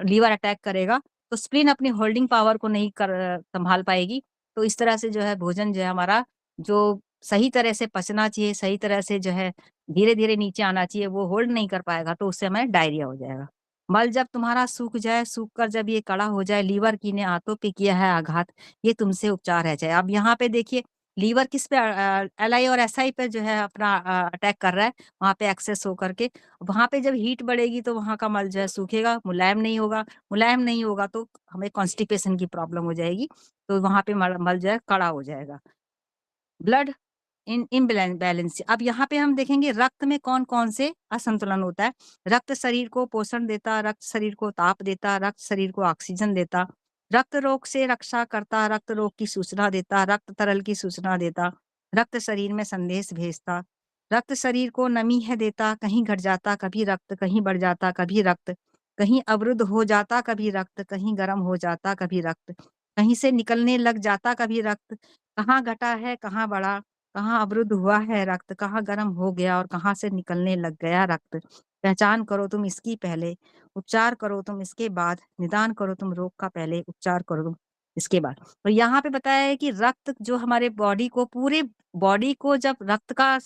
लीवर अटैक करेगा, तो स्प्लिन अपनी होल्डिंग पावर को नहीं संभाल पाएगी, तो इस तरह से जो है भोजन जो है हमारा, जो सही तरह से पचना चाहिए, सही तरह से जो है धीरे धीरे नीचे आना चाहिए, वो होल्ड नहीं कर पाएगा, तो उससे हमें डायरिया हो जाएगा। मल जब तुम्हारा सूख जाए, सूख कर जब ये कड़ा हो जाए, लीवर की ने आंतों पे किया है आघात, ये तुमसे उपचार है चाहे। अब यहाँ पे देखिए, लीवर किस पे LI और SI पे जो है अपना अटैक कर रहा है, वहां पे एक्सेस होकर के वहां पे जब हीट बढ़ेगी तो वहां का मल जो है सूखेगा, मुलायम नहीं होगा, मुलायम नहीं होगा तो हमें कॉन्स्टिपेशन की प्रॉब्लम हो जाएगी, तो वहां पे मल जो है कड़ा हो जाएगा। ब्लड इन इम्बैलेंस, अब यहाँ पे हम देखेंगे रक्त में कौन कौन से असंतुलन होता है। रक्त शरीर को पोषण देता, रक्त शरीर को ताप देता, रक्त शरीर को ऑक्सीजन देता, रक्त रोग से रक्षा करता, रक्त रोग की सूचना देता, रक्त तरल की सूचना देता, रक्त शरीर में संदेश भेजता, रक्त शरीर को नमी है देता, कहीं घट जाता कभी रक्त, कहीं बढ़ जाता कभी रक्त, कहीं अवरुद्ध हो जाता कभी रक्त, कहीं गर्म हो जाता कभी रक्त, कहीं से निकलने लग जाता कभी रक्त, कहाँ घटा है कहाँ बढ़ा, कहाँ अवरुद्ध हुआ है रक्त, कहाँ गर्म हो गया और कहाँ से निकलने लग गया रक्त। पहचान करो तुम इसकी पहले, उपचार करो तुम इसके बाद, निदान करो तुम रोग का पहले, उपचार करो तुम इसके बाद। और यहाँ पे बताया है कि रक्त जो हमारे बॉडी को, पूरे बॉडी को जब रक्त का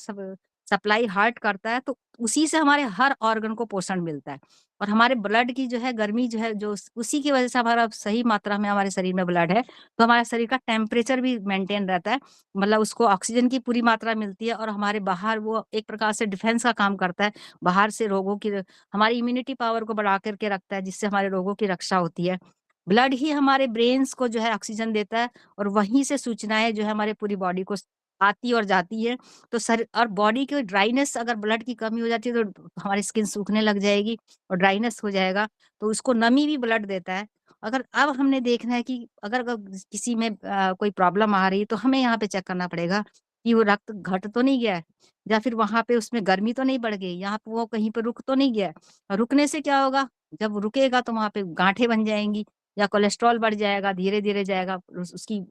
सप्लाई हार्ट करता है तो उसी से हमारे हर ऑर्गन को पोषण मिलता है। और हमारे ब्लड की जो है गर्मी जो है, जो उसी की वजह से हमारा सही मात्रा में हमारे शरीर में ब्लड है तो हमारे शरीर का टेम्परेचर भी मेंटेन रहता है, मतलब उसको ऑक्सीजन की पूरी मात्रा मिलती है और हमारे बाहर वो एक प्रकार से डिफेंस का काम करता है, बाहर से रोगों की, हमारी इम्यूनिटी पावर को बढ़ा करके रखता है, जिससे हमारे रोगों की रक्षा होती है। ब्लड ही हमारे ब्रेन्स को जो है ऑक्सीजन देता है और वहीं से सूचनाएं जो है हमारे पूरी बॉडी को आती और जाती है। तो सर और बॉडी की ड्राइनेस, अगर ब्लड की कमी हो जाती है तो हमारी स्किन सूखने लग जाएगी और ड्राइनेस हो जाएगा, तो उसको नमी भी ब्लड देता है। अगर अब हमने देखना है कि अगर किसी में कोई प्रॉब्लम आ रही है तो हमें यहाँ पे चेक करना पड़ेगा कि वो रक्त घट तो नहीं गया है, या फिर वहां पे उसमें गर्मी तो नहीं बढ़ गई, यहाँ पे वो कहीं पे रुक तो नहीं गया है। रुकने से क्या होगा, जब रुकेगा तो वहां पे गांठें बन जाएंगी या कोलेस्ट्रॉल बढ़ जाएगा, धीरे धीरे जाएगा, उसकी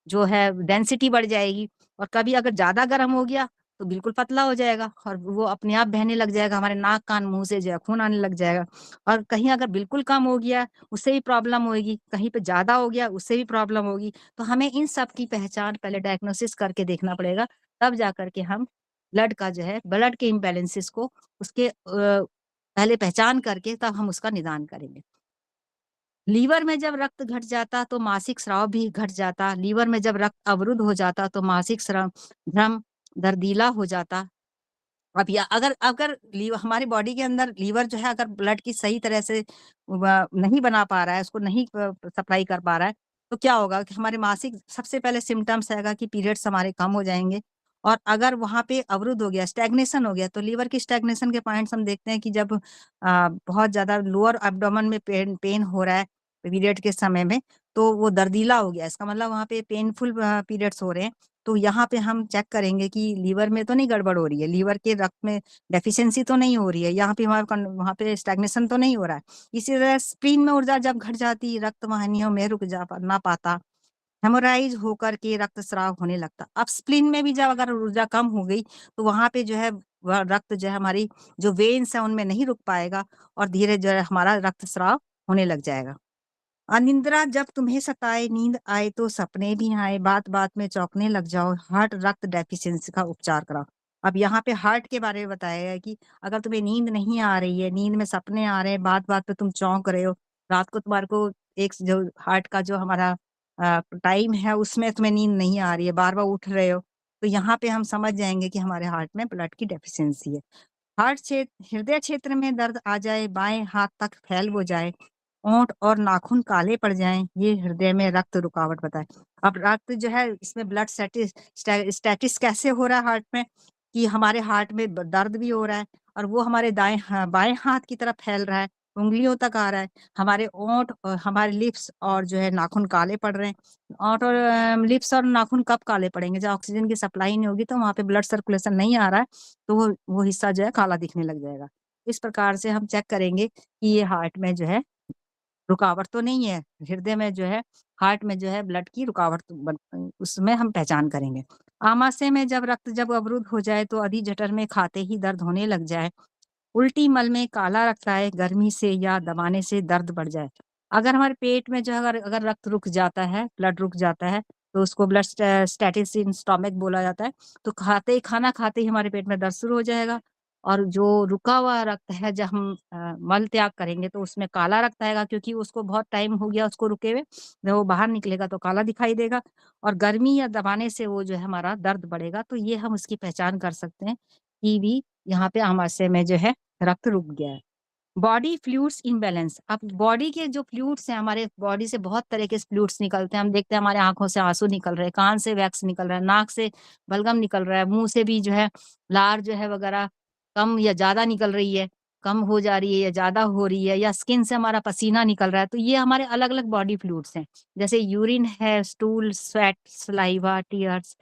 जो है डेंसिटी बढ़ जाएगी। और कभी अगर ज्यादा गर्म हो गया तो बिल्कुल पतला हो जाएगा और वो अपने आप बहने लग जाएगा, हमारे नाक कान मुंह से जो है खून आने लग जाएगा। और कहीं अगर बिल्कुल कम हो गया उससे भी प्रॉब्लम होगी, कहीं पे ज्यादा हो गया उससे भी प्रॉब्लम होगी। तो हमें इन सब की पहचान पहले डायग्नोसिस करके देखना पड़ेगा, तब जा करके हम ब्लड का जो है, ब्लड के इम्बैलेंसेस को उसके पहले पहचान करके तब हम उसका निदान करेंगे। लीवर में जब रक्त घट जाता तो मासिक स्राव भी घट जाता, लीवर में जब रक्त अवरुद्ध हो जाता तो मासिक स्राव भ्रम दर्दीला हो जाता। अब या अगर अगर लीवर, हमारी बॉडी के अंदर लीवर जो है अगर ब्लड की सही तरह से नहीं बना पा रहा है, उसको नहीं सप्लाई कर पा रहा है, तो क्या होगा कि हमारे मासिक सबसे पहले सिम्टम्स आएगा कि पीरियड्स हमारे कम हो जाएंगे। और अगर वहां पे अवरुद्ध हो गया, स्टैग्नेशन हो गया, तो लीवर की स्टैग्नेशन के पॉइंट्स हम देखते हैं कि जब बहुत ज्यादा लोअर एब्डोमेन में पेन हो रहा है पीरियड के समय में, तो वो दर्दीला हो गया, इसका मतलब वहां पे पेनफुल पीरियड्स हो रहे हैं। तो यहाँ पे हम चेक करेंगे कि लीवर में तो नहीं गड़बड़ हो रही है, लीवर के रक्त में डेफिशिएंसी तो नहीं हो रही है, यहाँ पे हमारे वहाँ पे स्टैग्नेशन तो नहीं हो रहा है। इसी तरह स्प्लीन में ऊर्जा जब घट जाती, रक्त वाहिनियों में रुक जा ना पाता, हेमोराइज होकर के रक्तस्राव होने लगता। अब स्प्लीन में भी जब अगर ऊर्जा कम हो गई तो वहां पे जो है वह रक्त जो है हमारी जो वेन्स है उनमें नहीं रुक पाएगा और धीरे जो है हमारा रक्तस्राव होने लग जाएगा। अनिद्रा जब तुम्हें सताए, नींद आए तो सपने भी आए, बात बात में चौंकने लग जाओ, हार्ट रक्त डेफिशिएंसी का उपचार कराओ। अब यहाँ पे हार्ट के बारे में बताया है कि अगर तुम्हें नींद नहीं आ रही है, नींद में सपने आ रहे हैं, बात बात पे तुम चौंक रहे हो, रात को तुम्हारे को एक जो हार्ट का जो हमारा टाइम है उसमें तुम्हें नींद नहीं आ रही है, बार बार उठ रहे हो, तो यहाँ पे हम समझ जाएंगे कि हमारे हार्ट में ब्लड की डेफिशिएंसी है। हार्ट क्षेत्र, हृदय क्षेत्र में दर्द आ जाए, बाएं हाथ तक फैल हो जाए, होंठ और नाखून काले पड़ जाएं, ये हृदय में रक्त रुकावट बताए। अब रक्त जो है इसमें ब्लड स्टैटिस कैसे हो रहा है हार्ट में, कि हमारे हार्ट में दर्द भी हो रहा है और वो हमारे बाएं हाथ की तरफ फैल रहा है, उंगलियों तक आ रहा है, हमारे होंठ और हमारे लिप्स और जो है नाखून काले पड़ रहे हैं। होंठ और लिप्स और नाखून कब काले पड़ेंगे, जब ऑक्सीजन की सप्लाई नहीं होगी तो वहां पे ब्लड सर्कुलेशन नहीं आ रहा है, तो वो हिस्सा जो है काला दिखने लग जाएगा। इस प्रकार से हम चेक करेंगे कि ये हार्ट में जो है रुकावट तो नहीं है, हृदय में जो है, हार्ट में जो है ब्लड की रुकावट उसमें हम पहचान करेंगे। आमाशय में जब रक्त जब अवरुद्ध हो जाए तो अधि जठर में खाते ही दर्द होने लग जाए, उल्टी मल में काला रखता है, गर्मी से या दबाने से दर्द बढ़ जाए। अगर हमारे पेट में जो है अगर अगर रक्त रुक जाता है, ब्लड रुक जाता है, तो उसको ब्लड स्टैटिस इन स्टोमक बोला जाता है। तो खाना खाते ही हमारे पेट में दर्द शुरू हो जाएगा और जो रुका हुआ रक्त है जब हम मल त्याग करेंगे तो उसमें काला रक्त आएगा, क्योंकि उसको बहुत टाइम हो गया उसको रुके हुए, जब वो बाहर निकलेगा तो काला दिखाई देगा। और गर्मी या दबाने से वो जो है हमारा दर्द बढ़ेगा, तो ये हम उसकी पहचान कर सकते हैं कि भी यहाँ पे आमाशय में जो है रक्त रुक गया है। Body fluids imbalance. अब बॉडी के जो फ्लूइड्स हैं, हमारे बॉडी से बहुत तरह के फ्लूइड्स निकलते हैं। हम देखते हैं हमारे आंखों से आंसू निकल रहे हैं, कान से वैक्स निकल रहा है, नाक से बलगम निकल रहा है, मुंह से भी जो है लार जो है वगैरह कम या ज्यादा निकल रही है, कम हो जा रही है या ज्यादा हो रही है, या स्किन से हमारा पसीना निकल रहा है। तो ये हमारे अलग अलग बॉडी फ्लूइड्स हैं, जैसे यूरिन है, stool, sweat, saliva, tears,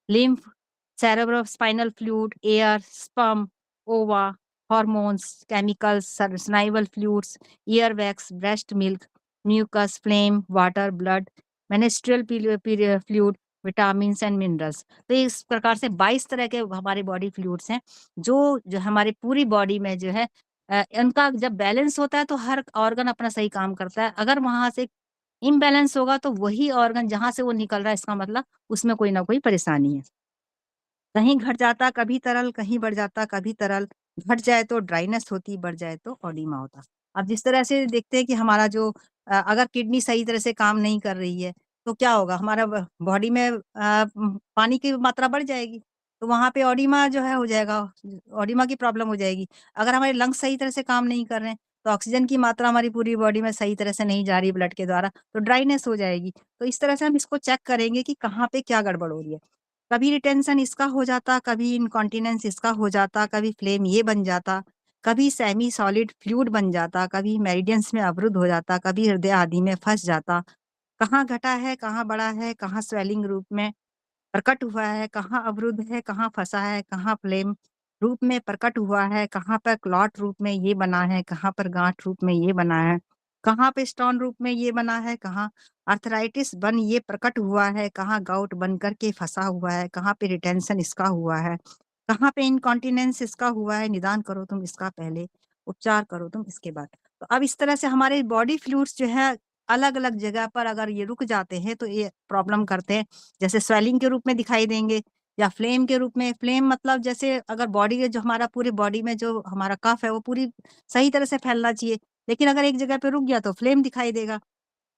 lymph, cerebrospinal fluid, air, sperm, ओवा, hormones, chemicals, salival fluids, earwax, breast milk, mucus, flame, water, blood, menstrual fluid, vitamins and minerals. तो इस प्रकार से 22 तरह के हमारे बॉडी फ्लूइड्स हैं जो हमारी पूरी बॉडी में जो है इनका जब बैलेंस होता है तो हर ऑर्गन अपना सही काम करता है। अगर वहां से इम्बैलेंस होगा तो वही ऑर्गन जहां से वो निकल रहा है, इसका मतलब उसमें कोई ना कोई परेशानी है। कहीं घट जाता कभी तरल, कहीं बढ़ जाता कभी तरल, घट जाए तो ड्राइनेस होती, बढ़ जाए तो ऑडिमा होता। अब जिस तरह से देखते हैं कि हमारा जो अगर किडनी सही तरह से काम नहीं कर रही है तो क्या होगा, हमारा बॉडी में पानी की मात्रा बढ़ जाएगी, तो वहां पे ऑडिमा जो है हो जाएगा, ऑडिमा की प्रॉब्लम हो जाएगी। अगर हमारे लंग्स सही तरह से काम नहीं कर रहे हैं तो ऑक्सीजन की मात्रा हमारी पूरी बॉडी में सही तरह से नहीं जा रही ब्लड के द्वारा, तो ड्राइनेस हो जाएगी। तो इस तरह से हम इसको चेक करेंगे कि कहाँ पे क्या गड़बड़ हो रही है। कभी रिटेंशन इसका हो जाता, कभी इनकॉन्टिनेंस इसका हो जाता, कभी फ्लेम ये बन जाता, कभी सेमी सॉलिड फ्लूइड बन जाता, कभी मेरिडियंस में अवरुद्ध हो जाता, कभी हृदय आदि में फंस जाता। कहाँ घटा है, कहाँ बड़ा है, कहाँ स्वेलिंग रूप में प्रकट हुआ है, कहाँ अवरुद्ध है, कहाँ फंसा है, कहाँ फ्लेम रूप में प्रकट हुआ है, कहाँ पर क्लॉट रूप में ये बना है, कहाँ पर गांठ रूप में ये बना है, कहाँ पे स्टोन रूप में ये बना है, कहाँ अर्थराइटिस बन ये प्रकट हुआ है, कहाँ गाउट बन करके फंसा हुआ है, कहाँ पे रिटेंशन इसका हुआ है, कहाँ पे इनकॉन्टिनेंस इसका हुआ है। निदान करो तुम इसका पहले, उपचार करो तुम इसके बाद। तो अब इस तरह से हमारे बॉडी फ्लूइड्स जो है अलग अलग जगह पर अगर ये रुक जाते हैं तो ये प्रॉब्लम करते हैं, जैसे स्वेलिंग के रूप में दिखाई देंगे, या फ्लेम के रूप में। फ्लेम मतलब जैसे अगर बॉडी के जो हमारा पूरी बॉडी में जो हमारा कफ है वो पूरी सही तरह से फैलना चाहिए, लेकिन अगर एक जगह पे रुक गया तो फ्लेम दिखाई देगा।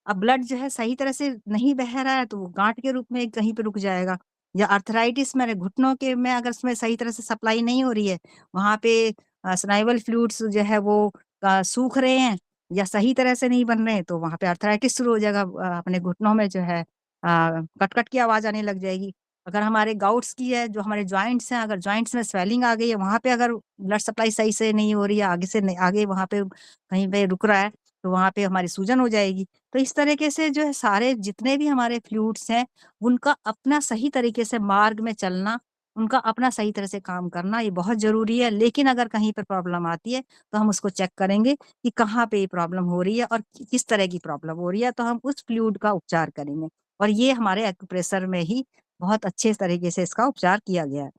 अब ब्लड जो है सही तरह से नहीं बह रहा है तो वो गांठ के रूप में कहीं पे रुक जाएगा। या अर्थराइटिस में घुटनों के में अगर उसमें सही तरह से सप्लाई नहीं हो रही है, वहां पे स्नाइवल फ्लूइड्स जो है वो सूख रहे हैं या सही तरह से नहीं बन रहे हैं, तो वहां पे अर्थराइटिस शुरू हो जाएगा। अपने घुटनों में जो है कट कट की आवाज आने लग जाएगी। अगर हमारे गाउट्स की है, जो हमारे जॉइंट्स हैं, अगर जॉइंट्स में स्वेलिंग आ गई है, वहां पे अगर ब्लड सप्लाई सही से नहीं हो रही है, आगे से आगे वहां पे कहीं पे रुक रहा है, तो वहां पे हमारी सूजन हो जाएगी। तो इस तरीके से जो है सारे जितने भी हमारे फ्लूइड्स हैं उनका अपना सही तरीके से मार्ग में चलना, उनका अपना सही तरह से काम करना ये बहुत जरूरी है। लेकिन अगर कहीं पर प्रॉब्लम आती है तो हम उसको चेक करेंगे कि कहाँ पे ये प्रॉब्लम हो रही है और किस तरह की प्रॉब्लम हो रही है, तो हम उस फ्लूइड का उपचार करेंगे। और ये हमारे एक्यूप्रेशर में ही बहुत अच्छे तरीके से इसका उपचार किया गया है।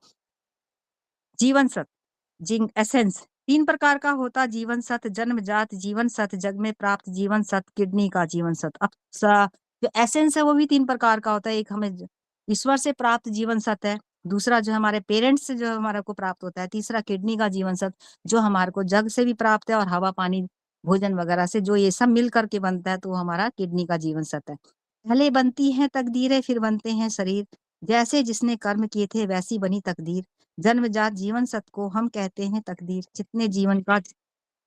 जीवन सत्व, जिंक एसेंस 3 प्रकार का होता जीवन सत्व: जन्मजात जीवन सत्व, जग में प्राप्त जीवन सत्व, किडनी का जीवन सत्व। अब जो एसेंस है वो भी 3 प्रकार का होता है। एक हमें ईश्वर से प्राप्त जीवन सत्व है, दूसरा जो हमारे पेरेंट्स से जो हमारे को प्राप्त होता है, तीसरा किडनी का जीवन सत्व जो हमारे को जग से भी प्राप्त है और हवा पानी भोजन वगैरह से, जो ये सब मिल करके बनता है, तो वो हमारा किडनी का जीवन सत्व है। पहले बनती हैं तकदीरें फिर बनते हैं शरीर, जैसे जिसने कर्म किए थे वैसी बनी तकदीर। जन्मजात जीवन सत्व को हम कहते हैं तकदीर। जितने जीवन का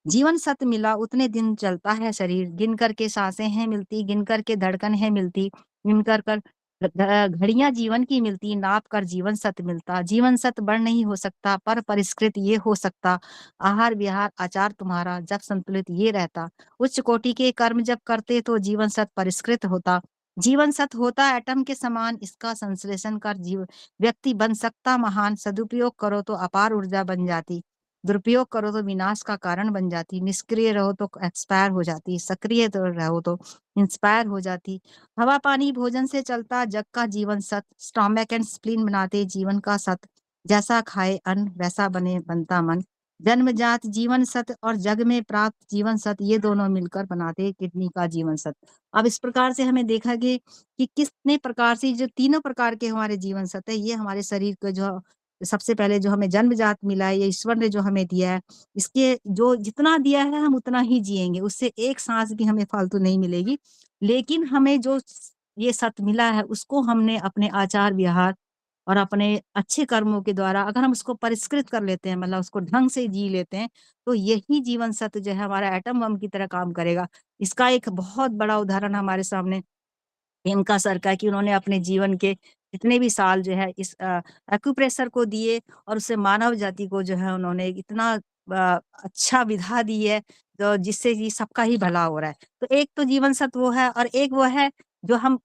जीवन सत्व मिला उतने दिन चलता है शरीर, गिन करके सांसें हैं मिलती, गिन करके धड़कन है मिलती, गिन कर कर घड़ियां जीवन की मिलती, नाप कर जीवन सत्व मिलता। जीवन सत्व बढ़ नहीं हो सकता पर परिष्कृत ये हो सकता, आहार विहार आचार तुम्हारा जब संतुलित ये रहता। उच्च कोटि के कर्म जब करते तो जीवन सत्व परिष्कृत होता। जीवन सत्व होता एटम के समान, इसका संश्लेषण कर जीव व्यक्ति बन सकता महान। सदुपयोग करो तो अपार ऊर्जा बन जाती, दुरुपयोग करो तो विनाश का कारण बन जाती। निष्क्रिय रहो तो एक्सपायर हो जाती, सक्रिय तो रहो तो इंस्पायर हो जाती। हवा पानी भोजन से चलता जग का जीवन सत्व, स्टोमक एंड स्प्लीन बनाते जीवन का सत्व। जैसा खाए अन्न वैसा बने बनता मन। जन्मजात जीवन सत्व और जग में प्राप्त जीवन सत्व ये दोनों मिलकर बनाते किडनी का जीवन सत्व। अब इस प्रकार से हमें देखा गया कि कितने प्रकार से जो तीनों प्रकार के हमारे जीवन सत्व है, ये हमारे शरीर को जो सबसे पहले जो हमें जन्मजात मिला है, ये ईश्वर ने जो हमें दिया है, इसके जो जितना दिया है हम उतना ही जिएंगे, उससे एक सांस भी हमें फालतू नहीं मिलेगी। लेकिन हमें जो ये सत मिला है उसको हमने अपने आचार व्यवहार और अपने अच्छे कर्मों के द्वारा अगर हम उसको परिष्कृत कर लेते हैं, मतलब उसको ढंग से जी लेते हैं, तो यही जीवन सत्य जो है हमारा एटम बम की तरह काम करेगा। इसका एक बहुत बड़ा उदाहरण हमारे सामने प्रियंका सर का, कि उन्होंने अपने जीवन के जितने भी साल जो है इस एक्यूप्रेशर को दिए, और उससे मानव जाति को जो है उन्होंने इतना अच्छा विधा दी है, तो जिससे ये सबका ही भला हो रहा है। तो एक तो जीवन सत्य वो है, और एक वो है जो हम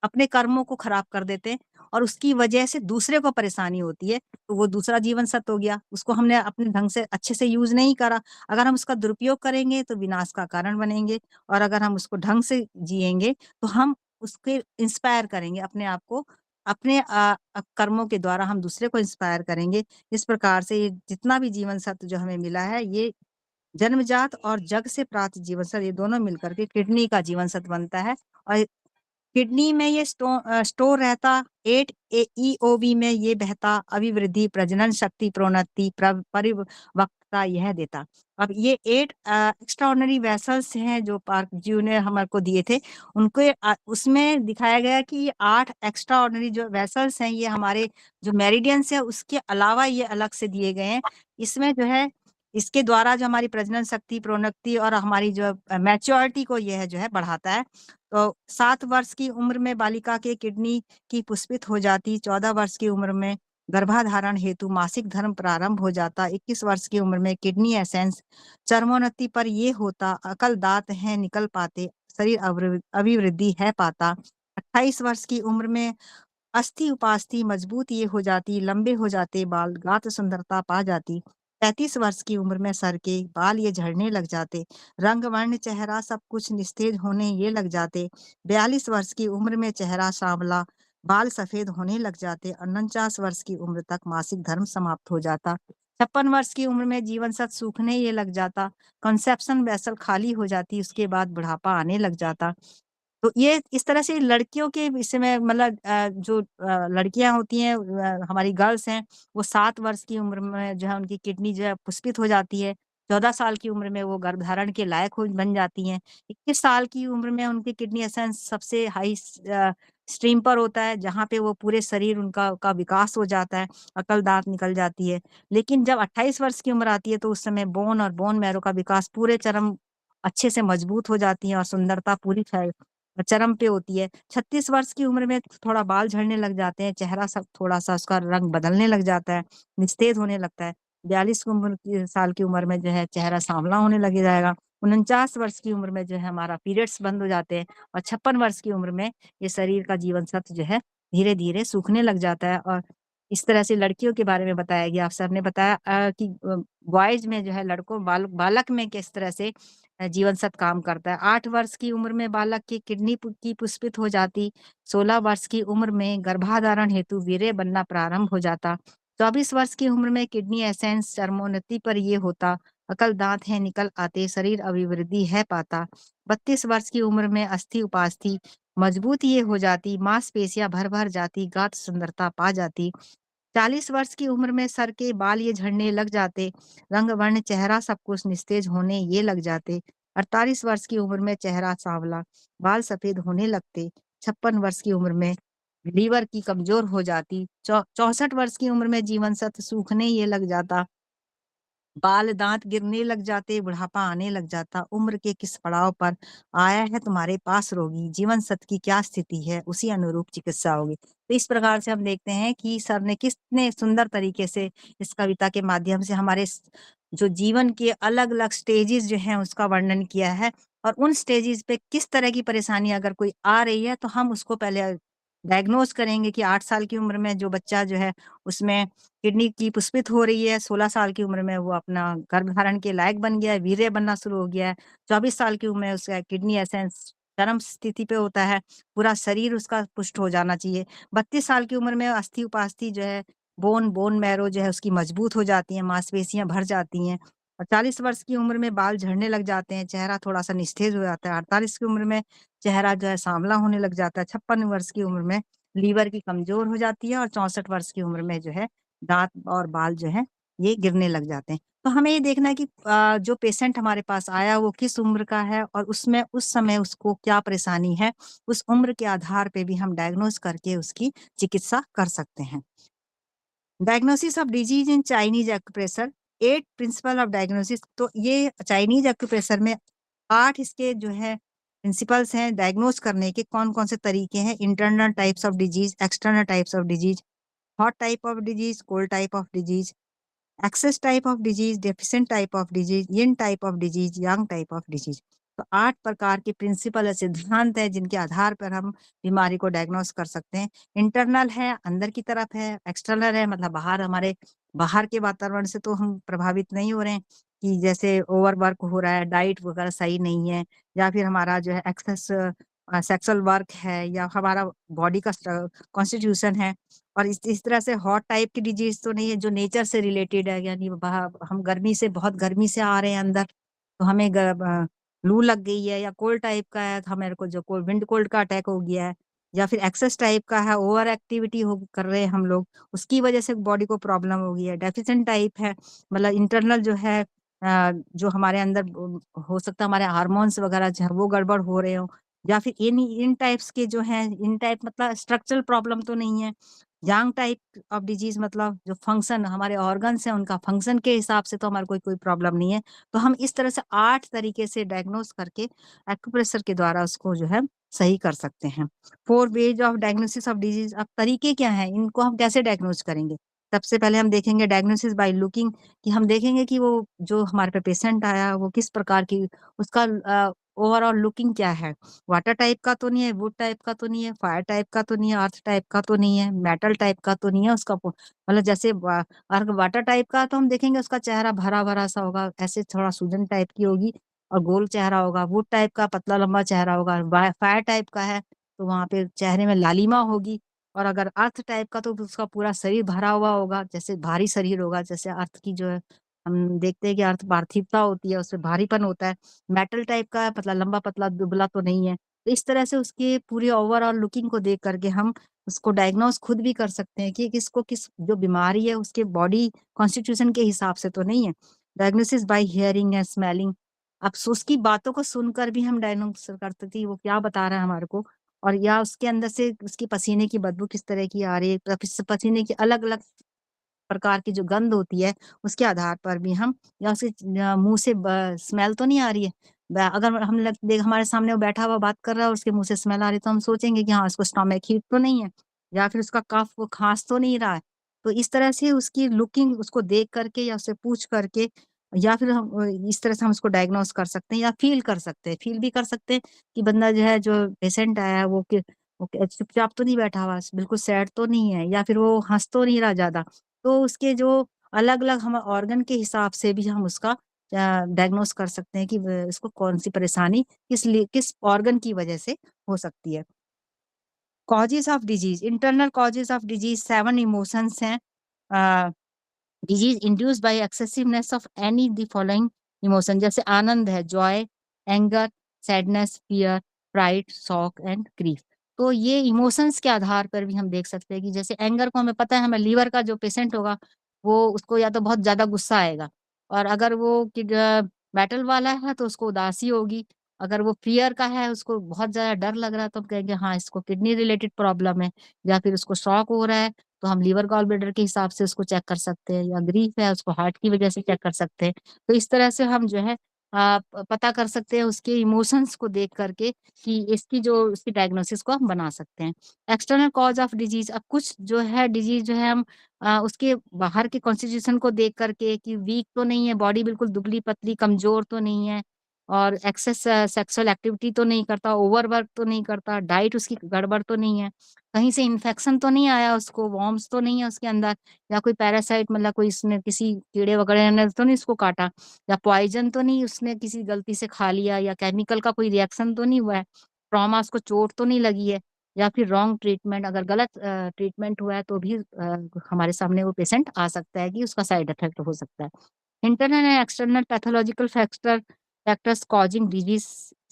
अपने कर्मों को खराब कर देते हैं और उसकी वजह से दूसरे को परेशानी होती है, तो वो दूसरा जीवन सत्य हो गया। उसको हमने अपने ढंग से अच्छे से यूज नहीं करा। अगर हम उसका दुरुपयोग करेंगे तो विनाश का कारण बनेंगे, और अगर हम उसको ढंग से जिएंगे तो हम उसके इंस्पायर करेंगे अपने आप को, अपने कर्मों के द्वारा हम दूसरे को इंस्पायर करेंगे। इस प्रकार से ये जितना भी जीवन सत्य जो हमें मिला है, ये जन्मजात और जग से प्राप्त जीवन सत्य, ये दोनों मिलकर के किडनी का जीवन सत्य बनता है। और किडनी में ये स्टोर रहता, 8 EOB में ये बहता, अभिवृद्धि, प्रजनन शक्ति, प्रोन्नति, परिपक्वता यह देता। अब ये 8 एक्स्ट्राऑर्डिनरी वेसल्स हैं जो पार्क जी ने हमारे को दिए थे, उनके उसमें दिखाया गया कि ये 8 एक्स्ट्राऑर्डिनरी जो वेसल्स हैं, ये हमारे जो मेरिडियंस है उसके अलावा ये अलग से दिए गए हैं। इसमें जो है इसके द्वारा जो हमारी प्रजनन शक्ति, प्रोन्नति और हमारी जो मैच्योरिटी को यह जो है बढ़ाता है। तो 7 वर्ष की उम्र में बालिका के किडनी की पुष्पित हो जाती, 14 वर्ष की उम्र में गर्भाधारण हेतु मासिक धर्म प्रारंभ हो जाता, 21 वर्ष की उम्र में किडनी एसेंस चरमोन्नति पर ये होता, अकल दांत है निकल पाते, शरीर अभिवृद्धि है पाता, 28 वर्ष की उम्र में अस्थि उपास्थि मजबूत ये हो जाती, लंबे हो जाते बाल, गात सुंदरता पा जाती, 35 वर्ष की उम्र में सर के बाल ये झड़ने लग जाते, रंग वर्ण चेहरा सब कुछ निस्तेज होने ये लग जाते, 42 वर्ष की उम्र में चेहरा सांवला, बाल सफेद होने लग जाते, 49 वर्ष की उम्र तक मासिक धर्म समाप्त हो जाता, 56 वर्ष की उम्र में जीवन सत सूखने ये लग जाता, कंसेप्शन वेसल खाली हो जाती, उसके बाद बुढ़ापा आने लग जाता। तो ये इस तरह से लड़कियों के विषय में, मतलब जो लड़कियां होती हैं, हमारी गर्ल्स हैं, वो 7 वर्ष की उम्र में जो है उनकी किडनी जो है पुष्पित हो जाती है, 14 साल की उम्र में वो गर्भधारण के लायक हो बन जाती हैं, 21 साल की उम्र में उनकी किडनी एसेंस सबसे हाई स्ट्रीम पर होता है, जहाँ पे वो पूरे शरीर उनका का विकास हो जाता है, अकल दांत निकल जाती है। लेकिन जब 28 वर्ष की उम्र आती है तो उस समय बोन और बोन मैरो का विकास पूरे चरम अच्छे से मजबूत हो जाती है और सुंदरता पूरी चरम पे होती है। 36 वर्ष की उम्र में थोड़ा बाल झड़ने लग जाते हैं, चेहरा सब थोड़ा सा उसका रंग बदलने लग जाता है, निस्तेज होने लगता है। 42 साल की उम्र में जो है चेहरा सांवला होने लग जाएगा। 49 वर्ष की उम्र में जो है हमारा पीरियड्स बंद हो जाते हैं, और 56 वर्ष की उम्र में ये शरीर का जीवन सत्व जो है धीरे धीरे सूखने लग जाता है। और इस तरह से लड़कियों के बारे में बताया गया। आप सर ने बताया कि बॉयज में जो है लड़कों बालक में किस तरह से जीवन सत्व काम करता है। 8 वर्ष की उम्र में बालक की किडनी की पुष्पित हो जाती, 16 वर्ष की उम्र में गर्भाधारण हेतु वीर्य बनना प्रारंभ हो जाता, 24 वर्ष की उम्र में किडनी एसेंस चरमोन्नति पर ये होता, अकल दांत है निकल आते, शरीर अभिवृद्धि है पाता, 32 वर्ष की उम्र में अस्थि उपास्थि मजबूत ये हो जाती, मांसपेशियां भर भर जाती, गात सुंदरता पा जाती, 40 वर्ष की उम्र में सर के बाल ये झड़ने लग जाते, रंग वर्ण चेहरा सब कुछ निस्तेज होने ये लग जाते, 48 वर्ष की उम्र में चेहरा सांवला, बाल सफेद होने लगते, 56 वर्ष की उम्र में लीवर की कमजोर हो जाती, 64 वर्ष की उम्र में जीवन सत्व सूखने ये लग जाता, बाल दांत गिरने लग जाते, बुढ़ापा आने लग जाता, उम्र के किस पड़ाव पर आया है तुम्हारे पास रोगी, जीवन सत्य की क्या स्थिति है उसी अनुरूप चिकित्सा होगी। तो इस प्रकार से हम देखते हैं कि सर ने कितने सुंदर तरीके से इस कविता के माध्यम से हमारे जो जीवन के अलग अलग स्टेजेस जो हैं उसका वर्णन किया है, और उन स्टेजेस पे किस तरह की परेशानी अगर कोई आ रही है तो हम उसको पहले डायग्नोज करेंगे। कि 8 साल की उम्र में जो बच्चा जो है उसमें किडनी की पुष्पित हो रही है, 16 साल की उम्र में वो अपना गर्भधारण के लायक बन गया है, वीर्य बनना शुरू हो गया है, 24 साल की उम्र में उसका किडनी एसेंस चरम स्थिति पे होता है, पूरा शरीर उसका पुष्ट हो जाना चाहिए, 32 साल की उम्र में अस्थि उपास्थि जो है, बोन मैरो जो है उसकी मजबूत हो जाती है, मांसपेशियां भर जाती हैं, और 40 वर्ष की उम्र में बाल झड़ने लग जाते हैं, चेहरा थोड़ा सा निस्तेज हो जाता है, 48 की उम्र में चेहरा जो है सांवला होने लग जाता है, 56 वर्ष की उम्र में लीवर की कमजोर हो जाती है, और 64 वर्ष की उम्र में जो है दांत और बाल जो है ये गिरने लग जाते हैं। तो हमें ये देखना है कि जो पेशेंट हमारे पास आया वो किस उम्र का है और उसमें उस समय उसको क्या परेशानी है, उस उम्र के आधार पे भी हम डायग्नोज करके उसकी चिकित्सा कर सकते हैं। Diagnosis of disease in Chinese acupressure, 8 principle of diagnosis. तो ये चाइनीज एक्यूप्रेशर में 8 इसके जो है प्रिंसिपल्स हैं डायग्नोज करने के। कौन कौन से तरीके हैं? Internal types of disease, external types of disease, hot type of disease, cold type of disease, excess type of disease, deficient type of disease, yin type of disease, yang type of disease. तो 8 प्रकार के प्रिंसिपल सिद्धांत है जिनके आधार पर हम बीमारी को डायग्नोस कर सकते हैं। इंटरनल है, अंदर की तरफ है। एक्सटर्नल है, मतलब बाहर, हमारे बाहर के वातावरण से तो हम प्रभावित नहीं हो रहे हैं कि जैसे ओवरवर्क हो रहा है, डाइट वगैरह सही नहीं है, या फिर हमारा जो है एक्सेस सेक्सुअल वर्क है, या हमारा बॉडी का कॉन्स्टिट्यूशन है। और इस तरह से हॉट टाइप की डिजीज तो नहीं है जो नेचर से रिलेटेड है, यानी हम गर्मी से, बहुत गर्मी से आ रहे हैं अंदर, तो हमें लू लग गई है। या कोल्ड टाइप का है, तो हमारे को जो विंड कोल्ड का अटैक हो गया है। या फिर एक्सेस टाइप का है, ओवर एक्टिविटी हो कर रहे हैं हम लोग, उसकी वजह से बॉडी को प्रॉब्लम हो गई है। डेफिशिएंट टाइप है, मतलब इंटरनल जो है जो हमारे अंदर हो सकता है हमारे हार्मोन्स वगैरह जो है वो गड़बड़ हो रहे हो। या फिर इन टाइप्स के जो है, इन टाइप मतलब स्ट्रक्चरल प्रॉब्लम तो नहीं है। यांग टाइप ऑफ डिजीज मतलब जो फंक्शन हमारे ऑर्गन्स हैं उनका फंक्शन के हिसाब से तो हमारे कोई प्रॉब्लम नहीं है। तो हम इस तरह से 8 तरीके से डायग्नोस करके एक्यूप्रेशर के द्वारा उसको जो है सही कर सकते हैं। 4 ways of diagnosis of disease. अब तरीके क्या हैं, इनको हम कैसे डायग्नोस करेंगे? सबसे पहले हम देखेंगे डायग्नोसिस बाय लुकिंग, कि हम देखेंगे कि वो जो हमारे पे पेशेंट आया वो किस प्रकार की, उसका ओवरऑल लुकिंग क्या है। वाटर टाइप का तो नहीं है, वुड टाइप का तो नहीं है, फायर टाइप का तो नहीं है, अर्थ टाइप का तो नहीं है, मेटल टाइप का तो नहीं है। उसका मतलब जैसे वाटर टाइप का तो हम देखेंगे उसका चेहरा भरा भरा सा होगा, ऐसे थोड़ा सूजन टाइप की होगी और गोल चेहरा होगा। वुड टाइप का पतला लंबा चेहरा होगा। फायर टाइप का है तो वहां पे चेहरे में लालिमा होगी। और अगर अर्थ टाइप का तो उसका पूरा शरीर भरा हुआ होगा, जैसे भारी शरीर होगा, जैसे अर्थ की जो है हम देखते हैं कि अर्थ पार्थिवता होती है, उसमें भारीपन होता है। मेटल टाइप का है, पतला लंबा पतला दुबला तो नहीं है। तो इस तरह से उसके पूरी ओवरऑल लुकिंग को देख करके हम उसको डायग्नोस खुद भी कर सकते हैं कि किसको किस जो बीमारी है उसके बॉडी कॉन्स्टिट्यूशन के हिसाब से तो नहीं है। Diagnosis bye hearing and smelling. अब उसकी बातों को सुनकर भी हम डायग्नोस कर सकते हैं कि वो क्या बता रहा है हमारे को, और या उसके अंदर से उसकी पसीने की बदबू किस तरह की आ रही है, पसीने की अलग अलग प्रकार की जो गंध होती है उसके आधार पर भी हम, या उसके मुंह से स्मेल तो नहीं आ रही है। अगर हम देख हमारे सामने वो बैठा हुआ बात कर रहा है और उसके मुंह से स्मेल आ रही है तो हम सोचेंगे कि हाँ उसको स्टमक हीट तो नहीं है, या फिर उसका कफ वो खांस तो नहीं रहा है। तो इस तरह से उसकी लुकिंग उसको देख करके या उससे पूछ करके, या फिर हम इस तरह से हम उसको डायग्नोस कर सकते हैं या फील कर सकते हैं। फील भी कर सकते हैं कि बंदा जो है, जो पेशेंट आया है वो चुपचाप तो नहीं बैठा हुआ, बिल्कुल सैड तो नहीं है, या फिर वो हंस तो नहीं रहा ज्यादा। तो उसके जो अलग अलग हम ऑर्गन के हिसाब से भी हम उसका डायग्नोस कर सकते हैं कि इसको कौन सी परेशानी किस ऑर्गन की वजह से हो सकती है। Causes of disease, internal causes of disease 7 emotions हैं। Disease induced by excessiveness of any the following emotion, जैसे आनंद है, joy, anger, sadness, fear, pride, shock and grief. तो ये इमोशंस के आधार पर भी हम देख सकते हैं कि जैसे एंगर को हमें पता है, हमें लीवर का जो पेशेंट होगा वो उसको या तो बहुत ज्यादा गुस्सा आएगा, और अगर वो मेटल वाला है तो उसको उदासी होगी। अगर वो फियर का है, उसको बहुत ज्यादा डर लग रहा है, तो हम कहेंगे हाँ इसको किडनी रिलेटेड प्रॉब्लम है। या फिर उसको शॉक हो रहा है तो हम लीवर गॉल ब्लैडर के हिसाब से उसको चेक कर सकते हैं, या ग्रीफ है उसको हार्ट की वजह से चेक कर सकते हैं। तो इस तरह से हम जो है पता कर सकते हैं उसके इमोशंस को देख करके कि इसकी जो उसकी डायग्नोसिस को हम बना सकते हैं। एक्सटर्नल कॉज ऑफ डिजीज, अब कुछ जो है डिजीज जो है हम उसके बाहर के कॉन्स्टिट्यूशन को देख करके कि वीक तो नहीं है, बॉडी बिल्कुल दुबली पतली कमजोर तो नहीं है, और एक्सेस सेक्सुअल एक्टिविटी तो नहीं करता, ओवरवर्क तो नहीं करता, डाइट उसकी गड़बड़ तो नहीं है, कहीं से इन्फेक्शन तो नहीं आया उसको, वॉर्म्स तो नहीं है उसके अंदर, या कोई पैरासाइट मतलब कोई इसने किसी कीड़े वगैरह ने तो नहीं इसको काटा, या पॉइजन तो नहीं उसने किसी गलती से खा लिया, या केमिकल का कोई रिएक्शन तो नहीं हुआ है, ट्रॉमा उसको चोट तो नहीं लगी है, या फिर रॉन्ग ट्रीटमेंट, अगर गलत ट्रीटमेंट हुआ है तो भी हमारे सामने वो पेशेंट आ सकता है कि उसका साइड इफेक्ट हो सकता है। Internal and external pathological factors causing disease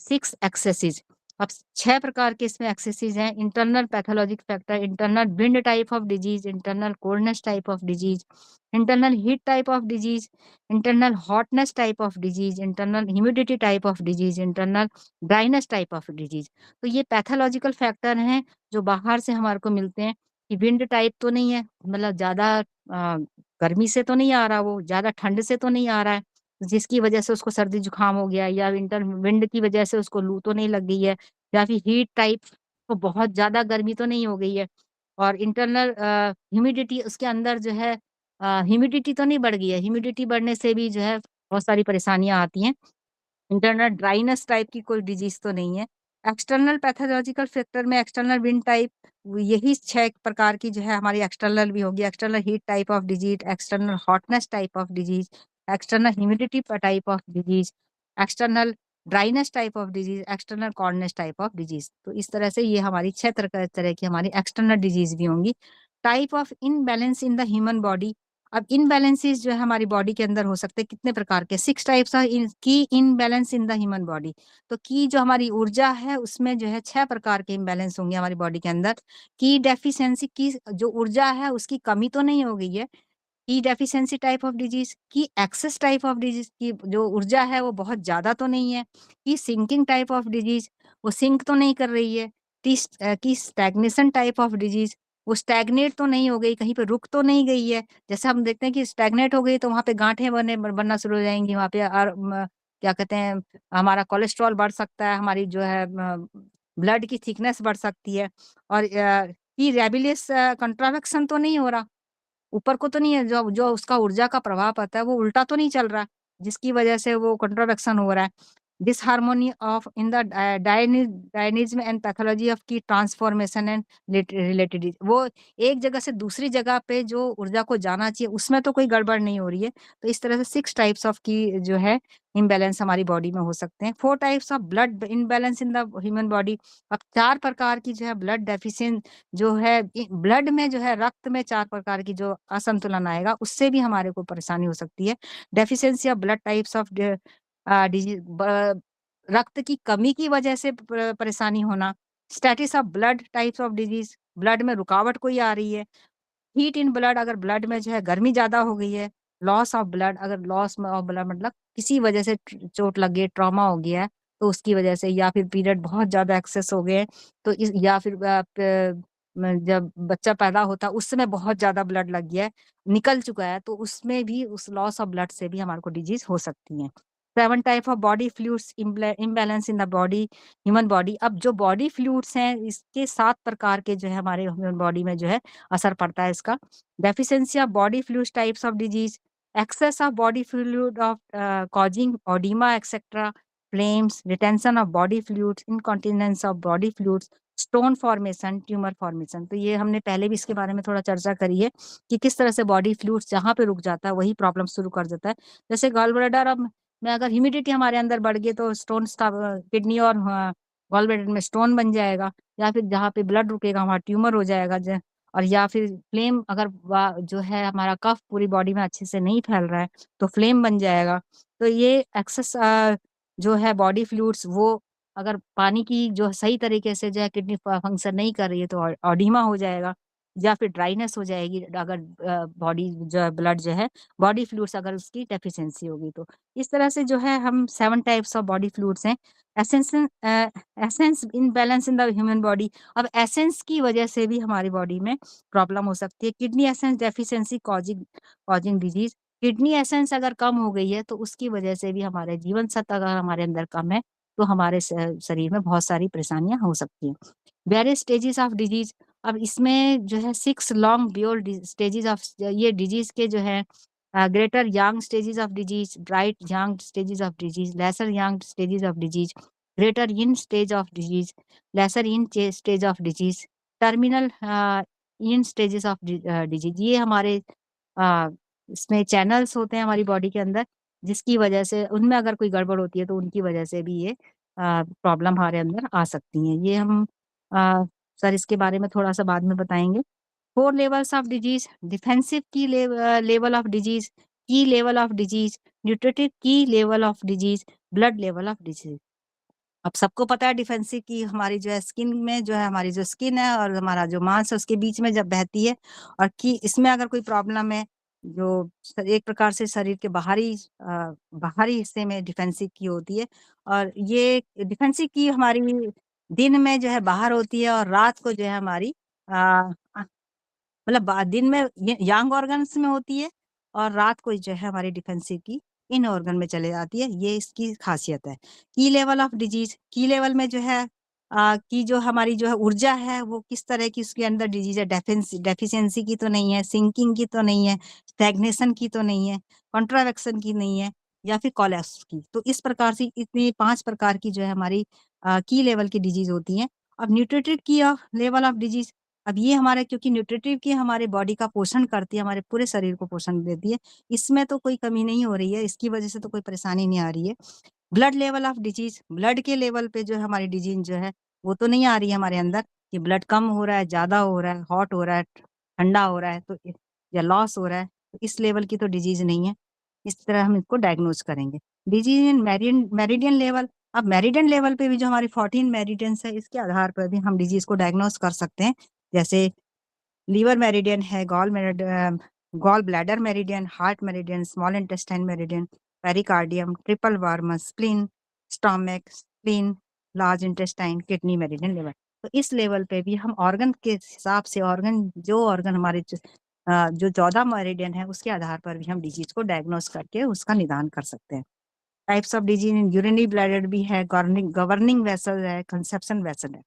6 axes. अब 6 प्रकार के इसमें एक्सेसेस हैं। Internal pathologic factor, internal wind type of disease, internal coldness type of disease, internal heat type of disease, internal hotness type of disease, internal humidity type of disease, internal dryness type of disease. तो ये पैथोलॉजिकल फैक्टर हैं जो बाहर से हमारे को मिलते हैं कि विंड टाइप तो नहीं है, मतलब ज्यादा गर्मी से तो नहीं आ रहा, वो ज्यादा ठंड से तो नहीं आ रहा है जिसकी वजह से उसको सर्दी जुकाम हो गया, या विंटर विंड की वजह से उसको लू तो नहीं लग गई है, या फिर हीट टाइप तो बहुत ज्यादा गर्मी तो नहीं हो गई है। और इंटरनल ह्यूमिडिटी, उसके अंदर जो है ह्यूमिडिटी तो नहीं बढ़ गई है, ह्यूमिडिटी बढ़ने से भी जो है बहुत सारी परेशानियां आती हैं। इंटरनल ड्राइनेस टाइप की कोई डिजीज तो नहीं है। एक्सटर्नल पैथोलॉजिकल फैक्टर में एक्सटर्नल विंड टाइप, यही 6 प्रकार की जो है हमारी एक्सटर्नल भी होगी। External heat type of disease, external hotness type of disease, external humidity type of disease, external dryness type of disease, external coldness type of disease. तो इस तरह से ये हमारी 6 तरह की हमारी एक्सटर्नल डिजीज भी होंगी। Type of imbalance in the human body. अब इनबैलेंसेस जो है हमारी बॉडी के अंदर हो सकते हैं कितने प्रकार के, 6 टाइप्स ऑफ की imbalance in the human body. तो की जो हमारी ऊर्जा है उसमें जो है 6 प्रकार के इम्बैलेंस होंगे हमारी बॉडी के अंदर। की डेफिशिएंसी, की जो ऊर्जा है उसकी कमी तो नहीं हो गई है, की डेफिशिएंसी टाइप ऑफ डिजीज, की एक्सेस टाइप ऑफ डिजीज, की जो ऊर्जा है वो बहुत ज्यादा तो नहीं है, की सिंकिंग टाइप ऑफ डिजीज, वो सिंक तो नहीं कर रही है, की स्टैग्नेशन टाइप ऑफ डिजीज, वो स्टैग्नेट तो नहीं हो गई, कहीं पे रुक तो नहीं गई है। जैसे हम देखते हैं कि स्टैग्नेट हो गई तो वहां पे गांठें बनना शुरू हो जाएंगी, वहां पे क्या कहते हैं, हमारा कोलेस्ट्रॉल बढ़ सकता है, हमारी जो है ब्लड की थिकनेस बढ़ सकती है। और की रेबिलियस कंट्रावेक्शन तो नहीं हो रहा, ऊपर को तो नहीं है, जो जो उसका ऊर्जा का प्रभाव पड़ता है वो उल्टा तो नहीं चल रहा, जिसकी वजह से वो कंट्रोडक्शन हो रहा है। Disharmony of in the dynamism and pathology of qi transformation and related, वो एक जगह से दूसरी जगह पे जो ऊर्जा को जाना चाहिए उसमें तो कोई गड़बड़ नहीं हो रही है। तो इस तरह से 6 टाइप्स ऑफ की जो है इम्बैलेंस हमारी बॉडी में हो सकते हैं। 4 types of blood imbalance in the human body. अब 4 प्रकार की जो है ब्लड डेफिशिएंट जो है ब्लड में जो है, रक्त में 4 प्रकार की जो असंतुलन आएगा उससे भी हमारे को परेशानी हो सकती है। Deficiency of blood types of disease, रक्त की कमी की वजह से परेशानी होना। Status of blood types of disease, blood में रुकावट कोई आ रही है। हीट इन ब्लड, अगर ब्लड में जो है गर्मी ज्यादा हो गई है। लॉस ऑफ ब्लड, अगर लॉस ऑफ ब्लड मतलब किसी वजह से चोट लग गई, ट्रॉमा हो गया है तो उसकी वजह से, या फिर पीरियड बहुत ज्यादा एक्सेस हो गए तो या फिर जब बच्चा पैदा होता है उस समय बहुत ज्यादा ब्लड लग गया है, निकल चुका है, तो उसमें भी उस लॉस ऑफ ब्लड से भी हमारे को डिजीज हो सकती है। 7 type of body fluids imbalance in the body, human body. अब जो बॉडी फ्लूइड्स हैं इसके 7 प्रकार के जो है हमारे ह्यूमन बॉडी में जो है असर पड़ता है इसका। Deficiency of body fluids types of disease, excess of body fluid of causing edema etc, flames, retention of body fluids, incontinence of body fluids, stone formation, tumour formation. तो ये हमने पहले भी इसके बारे में थोड़ा चर्चा करी है कि किस तरह से बॉडी फ्लूइड्स जहाँ पे रुक जाता है वही प्रॉब्लम शुरू कर देता है। जैसे गॉल ब्लैडर, अब में अगर ह्यूमिडिटी हमारे अंदर बढ़ गई तो स्टोन का किडनी और गॉल ब्लैडर में स्टोन बन जाएगा, या फिर जहाँ पे ब्लड रुकेगा वहाँ ट्यूमर हो जाएगा। और या फिर फ्लेम, अगर जो है हमारा कफ पूरी बॉडी में अच्छे से नहीं फैल रहा है तो फ्लेम बन जाएगा। तो ये एक्सेस जो है बॉडी फ्लूइड्स, वो अगर पानी की जो सही तरीके से जो है किडनी फंक्शन नहीं कर रही है तो ऑडिमा हो जाएगा, या फिर ड्राइनेस हो जाएगी अगर बॉडी जो है ब्लड जो है बॉडी फ्लूइड्स अगर उसकी डेफिशिएंसी होगी तो। इस तरह से जो है हम 7 टाइप्स ऑफ बॉडी फ्लूइड्स हैं। Essence in balance in the human body. अब एसेंस की वजह से भी हमारी बॉडी में प्रॉब्लम हो सकती है। Kidney essence deficiency causing disease, kidney essence अगर कम हो गई है तो उसकी वजह से भी हमारे जीवन सत्व अगर हमारे अंदर कम है तो हमारे शरीर में बहुत सारी परेशानियां हो सकती हैं। वेरियस स्टेजेस ऑफ डिजीज, अब इसमें जो है 6 लॉन्ग ब्योर स्टेजेस ऑफ ये डिजीज के जो है greater yang stages of disease, bright yang stages of disease, lesser yang stages of disease, greater yin stage of disease, lesser yin stage of disease, terminal yin stages of disease. ये हमारे इसमें चैनल्स होते हैं हमारी बॉडी के अंदर, जिसकी वजह से उनमें अगर कोई गड़बड़ होती है तो उनकी वजह से भी ये प्रॉब्लम हमारे अंदर आ सकती हैं। ये हम सर इसके बारे में थोड़ा सा बाद में बताएंगे। 4 लेवल्स ऑफ डिजीज, डिफेंसिव की लेवल ऑफ डिजीज, की लेवल ऑफ डिजीज, न्यूट्रिटिव की level of disease, blood level of disease. अब सबको पता है डिफेंसी की हमारी जो है स्किन में जो है हमारी जो स्किन है और हमारा जो मांस है उसके बीच में जब बहती है, और कि इसमें अगर कोई प्रॉब्लम है जो एक प्रकार से शरीर के बाहरी हिस्से में डिफेंसिव की होती है, और ये डिफेंसिव की हमारी दिन में जो है बाहर होती है और रात को जो है हमारी मतलब दिन में यंग ऑर्गन्स में होती है और रात को जो है हमारी डिफेंसिव की इन ऑर्गन में चले जाती है। ये इसकी खासियत है। की लेवल ऑफ डिजीज, की लेवल में जो है की जो हमारी जो है ऊर्जा है वो किस तरह की उसके अंदर डिजीज है, डेफिशिएंसी की तो नहीं है, सिंकिंग की तो नहीं है, स्टैग्नेशन की तो नहीं है, कॉन्ट्रावेक्शन की नहीं है, या फिर कोलैप्स की। तो इस प्रकार से इतनी 5 प्रकार की जो है हमारी की लेवल की डिजीज होती है। अब न्यूट्रिटिव की लेवल ऑफ डिजीज, अब ये हमारे क्योंकि न्यूट्रिटिव की हमारे बॉडी का पोषण करती है, हमारे पूरे शरीर को पोषण देती है, इसमें तो कोई कमी नहीं हो रही है, इसकी वजह से तो कोई परेशानी नहीं आ रही है। Blood level of disease, blood के लेवल पे जो है हमारी डिजीज जो है वो तो नहीं आ रही है हमारे अंदर कि ब्लड कम हो रहा है, ज्यादा हो रहा है, हॉट हो रहा है, ठंडा हो रहा है, तो या लॉस हो रहा है, तो इस लेवल की तो डिजीज नहीं है। इस तरह हम इसको डायग्नोज करेंगे। डिजीज इन मेरिडियन लेवल, अब मेरिडियन लेवल पे भी जो हमारी 14 मेरिडियंस है इसके आधार पर भी हम डिजीज को डायग्नोज कर सकते हैं। जैसे लीवर मेरिडियन है, gall bladder meridian, heart meridian, small intestine meridian, pericardium, triple warmer, spleen, stomach, spleen, large intestine, kidney meridian level. तो इस लेवल पे भी हम ऑर्गन के हिसाब से जो ऑर्गन हमारे जो 14 मेरिडियन है उसके आधार पर भी हम डिजीज को डायग्नोज करके उसका निदान कर सकते हैं। Types of disease in urinary bladder भी है, गवर्निंग वेसल है, कंसेप्शन वेसल है।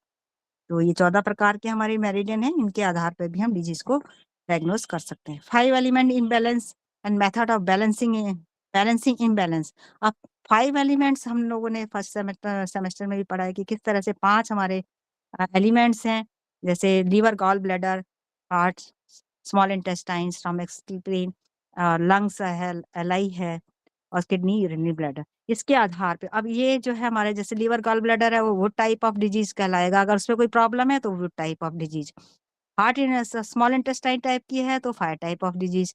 तो ये 14 प्रकार के हमारे मेरिडियन है, इनके आधार पर भी हम डिजीज को डायग्नोज कर सकते हैं। 5 element imbalance and method of balancing imbalance. अब 5 एलिमेंट्स हम लोगों ने फर्स्ट सेमेस्टर में भी पढ़ा है कि किस तरह से 5 हमारे एलिमेंट्स हैं, जैसे liver, gall bladder, heart, small intestine, stomach, spleen, lungs है, एलाई है, और किडनी, यूरिनरी ब्लैडर। इसके आधार पे अब ये जो है हमारे जैसे लीवर गॉल ब्लैडर है वो टाइप ऑफ डिजीज कहलाएगा, अगर उसमें कोई प्रॉब्लम है तो वो type of disease. Heart small intestine type की है तो 5 टाइप ऑफ डिजीज,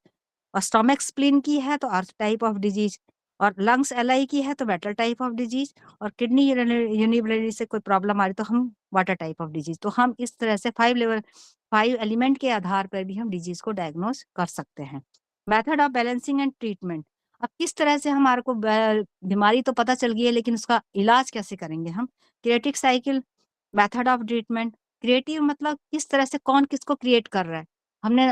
और स्टोमक स्प्लीन की है तो अर्थ टाइप ऑफ डिजीज, और लंग्स एलआई की है तो बेटर टाइप ऑफ डिजीज, और किडनी यूनिब्लरी से कोई प्रॉब्लम आ रही तो हम वाटर टाइप ऑफ डिजीज। तो हम इस तरह से 5 एलिमेंट के आधार पर भी हम डिजीज को डायग्नोज कर सकते हैं। Method of balancing and treatment, अब किस तरह से हमारे को बीमारी तो पता चल गई है लेकिन उसका इलाज कैसे करेंगे हम। Creatic cycle, method of treatment. Creative मतलब किस तरह से कौन किसको क्रिएट कर रहा है। हमने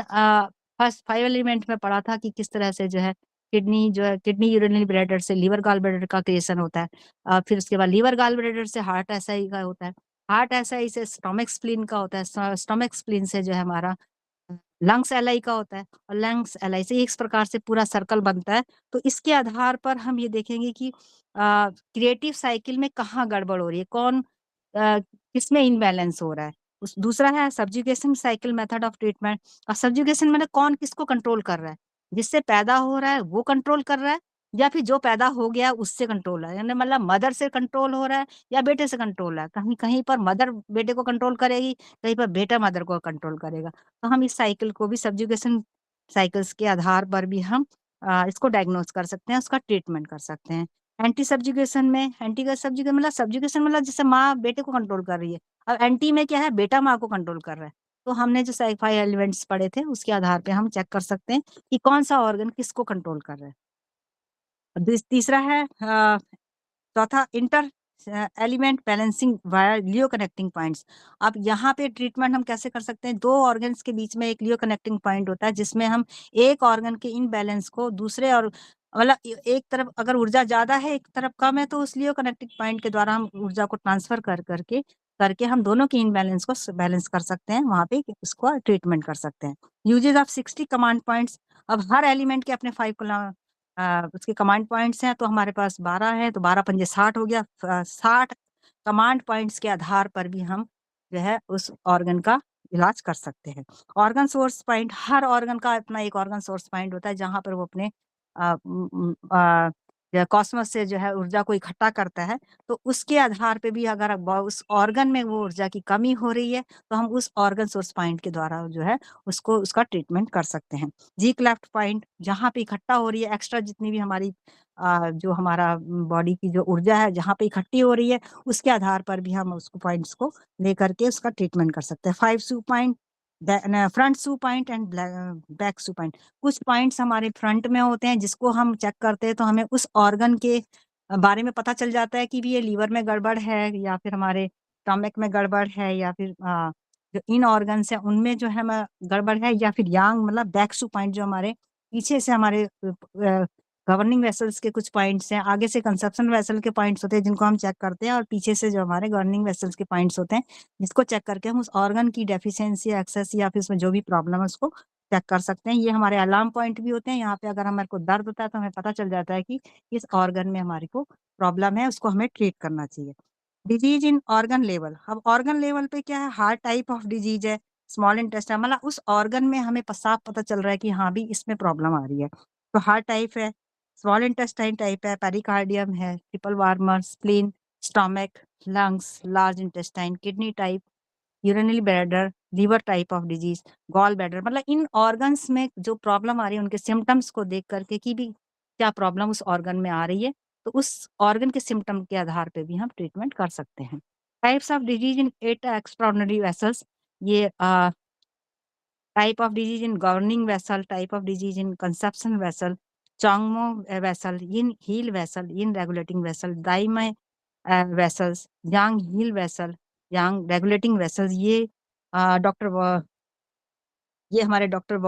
फर्स्ट 5 एलिमेंट में पढ़ा था कि किस तरह से जो है किडनी यूरिनरी ब्लैडर से लीवर गॉल ब्लैडर का क्रिएशन होता है, फिर उसके बाद लीवर गॉल ब्लैडर से हार्ट एसआई का होता है, हार्ट एसआई से स्टोमक स्प्लीन का होता है, स्टोमक स्प्लीन से जो है हमारा लंग्स एलआई का होता है, और लंग्स एलआई से इस प्रकार से पूरा सर्कल बनता है। तो इसके आधार पर हम ये देखेंगे कि क्रिएटिव साइकिल में कहाँ गड़बड़ हो रही है, कौन किसमें इनबैलेंस हो रहा है। दूसरा है subjugation cycle method of treatment, और सब्जुगेशन मतलब कौन किसको कंट्रोल कर रहा है, जिससे पैदा हो रहा है वो कंट्रोल कर रहा है, या फिर जो पैदा हो गया उससे कंट्रोल है, यानी मतलब मदर से कंट्रोल हो रहा है या बेटे से कंट्रोल है। कहीं कहीं पर मदर बेटे को कंट्रोल करेगी, कहीं पर बेटा मदर को कंट्रोल करेगा। तो हम इस साइकिल को भी सब्जुगेशन साइकिल्स के आधार पर भी हम इसको डायग्नोज कर सकते हैं, उसका ट्रीटमेंट कर सकते हैं। एंटी सब्जुगेशन में, सब्जुगेशन मतलब जैसे माँ बेटे को कंट्रोल कर रही है, अब एंटी में क्या है, बेटा माँ को कंट्रोल कर रहा है। तो हमने जो 5 एलिमेंट्स पढ़े थे उसके आधार पे हम चेक कर सकते हैं कि कौन सा ऑर्गन किसको कंट्रोल कर रहा है। तीसरा है चौथा इंटर एलिमेंट बैलेंसिंग वाया लियो कनेक्टिंग पॉइंट्स। अब यहाँ पे ट्रीटमेंट हम कैसे कर सकते हैं, 2 ऑर्गन्स के बीच में एक लियो कनेक्टिंग पॉइंट होता है जिसमें हम एक ऑर्गन के इनबैलेंस को दूसरे, और मतलब एक तरफ अगर ऊर्जा ज्यादा है एक तरफ कम है तो उस लियो कनेक्टिंग पॉइंट के द्वारा हम ऊर्जा को ट्रांसफर करके हम दोनों के इनबैलेंस को बैलेंस कर सकते हैं, वहां पे उसको ट्रीटमेंट कर सकते हैं। यूजेस ऑफ 60 कमांड पॉइंट्स, अब हर एलिमेंट के अपने 5 उसके कमांड पॉइंट्स हैं, तो हमारे पास 12 है तो 12 पंजे 60 हो गया। 60 कमांड पॉइंट्स के आधार पर भी हम जो है उस ऑर्गन का इलाज कर सकते हैं। ऑर्गन सोर्स पॉइंट, हर ऑर्गन का अपना एक ऑर्गन सोर्स पॉइंट होता है जहां पर वो अपने कॉस्मोस से जो है ऊर्जा को इकट्ठा करता है, तो उसके आधार पे भी अगर उस ऑर्गन में वो ऊर्जा की कमी हो रही है तो हम उस ऑर्गन सोर्स पॉइंट के द्वारा जो है उसको उसका ट्रीटमेंट कर सकते हैं। जी क्लेफ्ट पॉइंट जहाँ पे इकट्ठा हो रही है एक्स्ट्रा जितनी भी हमारी जो हमारा बॉडी की जो ऊर्जा है जहाँ पे इकट्ठी हो रही है उसके आधार पर भी हम उसको पॉइंट्स को लेकर के उसका ट्रीटमेंट कर सकते हैं। 5 shu point, front shu point and back shu point. कुछ पॉइंट्स हमारे फ्रंट में होते हैं जिसको हम चेक करते हैं तो हमें उस ऑर्गन के बारे में पता चल जाता है कि भी ये लीवर में गड़बड़ है या फिर हमारे स्टमक में गड़बड़ है या फिर जो इन ऑर्गन्स है उनमें जो है गड़बड़ है, या फिर यांग मतलब बैक सू पॉइंट जो हमारे पीछे से हमारे गवर्निंग वेसल्स के कुछ पॉइंट्स हैं, आगे से कंसेप्शन वेसल के पॉइंट्स होते हैं जिनको हम चेक करते हैं, और पीछे से जो हमारे गवर्निंग वेसल्स के पॉइंट्स होते हैं जिसको चेक करके हम उस ऑर्गन की डेफिशिएंसी एक्सेस या फिर उसमें जो भी प्रॉब्लम है उसको चेक कर सकते हैं। ये हमारे अलार्म पॉइंट भी होते हैं। यहाँ पे अगर हमारे को दर्द होता है तो हमें पता चल जाता है कि इस ऑर्गन में हमारे को प्रॉब्लम है, उसको हमें ट्रीट करना चाहिए। Disease in organ level. अब ऑर्गन लेवल पे क्या है, हर टाइप ऑफ डिजीज है, स्मॉल इंटेस्टाइन मतलब उस ऑर्गन में हमें साफ पता चल रहा है कि हाँ भी इसमें प्रॉब्लम आ रही है, तो हर टाइप है। स्मॉल इंटेस्टाइन टाइप है, पेरिकार्डियम है, triple warmer, spleen, stomach, lungs, large intestine, kidney type, urinary bladder, liver type of disease, gall bladder. मतलब इन ऑर्गन्स में जो प्रॉब्लम आ रही है उनके सिम्टम्स को देख करके कि भी क्या प्रॉब्लम उस ऑर्गन में आ रही है, तो उस ऑर्गन के सिम्टम के आधार पे भी हम ट्रीटमेंट कर सकते हैं। Types of disease in 8 extraordinary vessels. ये type of disease in governing vessel, type of disease in conception vessel, chongmo vessel, in heel vessel, in regulating vessel, daima vessels, yang heel vessel, yang regulating vessels. ये ये हमारे डॉक्टर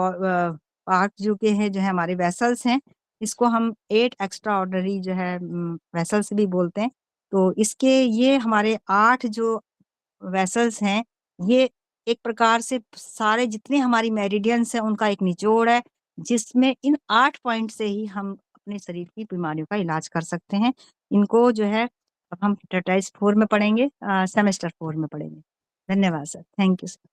पार्क जो के हैं जो है हमारे वेसल्स हैं, इसको हम 8 एक्स्ट्रा ऑर्डिनरी जो है वेसल्स भी बोलते हैं। तो इसके ये हमारे 8 जो वेसल्स हैं, ये एक प्रकार से सारे जितने हमारी मेरिडियंस हैं उनका एक निचोड़ है, जिसमें इन 8 पॉइंट से ही हम अपने शरीर की बीमारियों का इलाज कर सकते हैं। इनको जो है अब हम टेट्राइज 4 में पढ़ेंगे, सेमेस्टर 4 में पढ़ेंगे। धन्यवाद sir, thank you sir.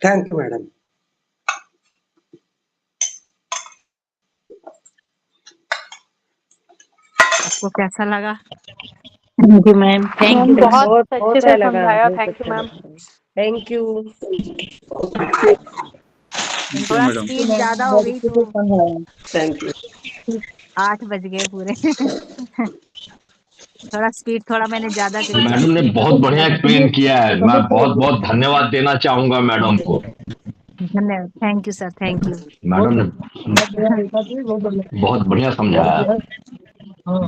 Thank you madam. आपको कैसा लगा? Thank you ma'am, thank you, बहुत अच्छे से लगा, समझाया। बहुत थैंक यू अच्छा मैम। लगा। Thank you. थोड़ा स्पीड ज्यादा हो गई तो थैंक यू। 8 बज गए पूरे। थोड़ा स्पीड थोड़ा मैंने ज्यादा करी। मैडम ने बहुत बढ़िया एक्सप्लेन किया है, मैं बहुत बहुत धन्यवाद देना चाहूंगा मैडम को। धन्यवाद, thank you sir, thank you. Madam ने बहुत बढ़िया समझाया। हाँ,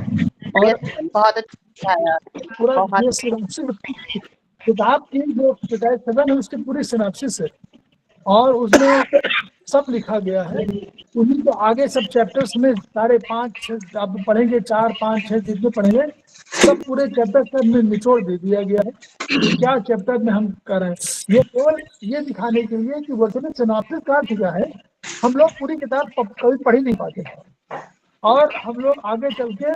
और बहुत अच्छा आया। पूरा बहुत ये सिनॉप्सिस किताब की जो टिटाइज 7 है उसकी पूरी सिनॉप्सिस है और उसमें सब लिखा गया है। उन्हीं को आगे सब चैप्टर्स में सारे 5-6 आप पढ़ेंगे, 4-5-6 जितने पढ़ेंगे सब पूरे चैप्टर का निचोड़ दे दिया गया है कि क्या चैप्टर में हम कर रहे हैं। ये केवल ये दिखाने के लिए कि वर्तमान सिनॉप्सिस का अर्थ क्या है। हम लोग पूरी किताब कभी पढ़ ही नहीं पाते और हम लोग आगे चल के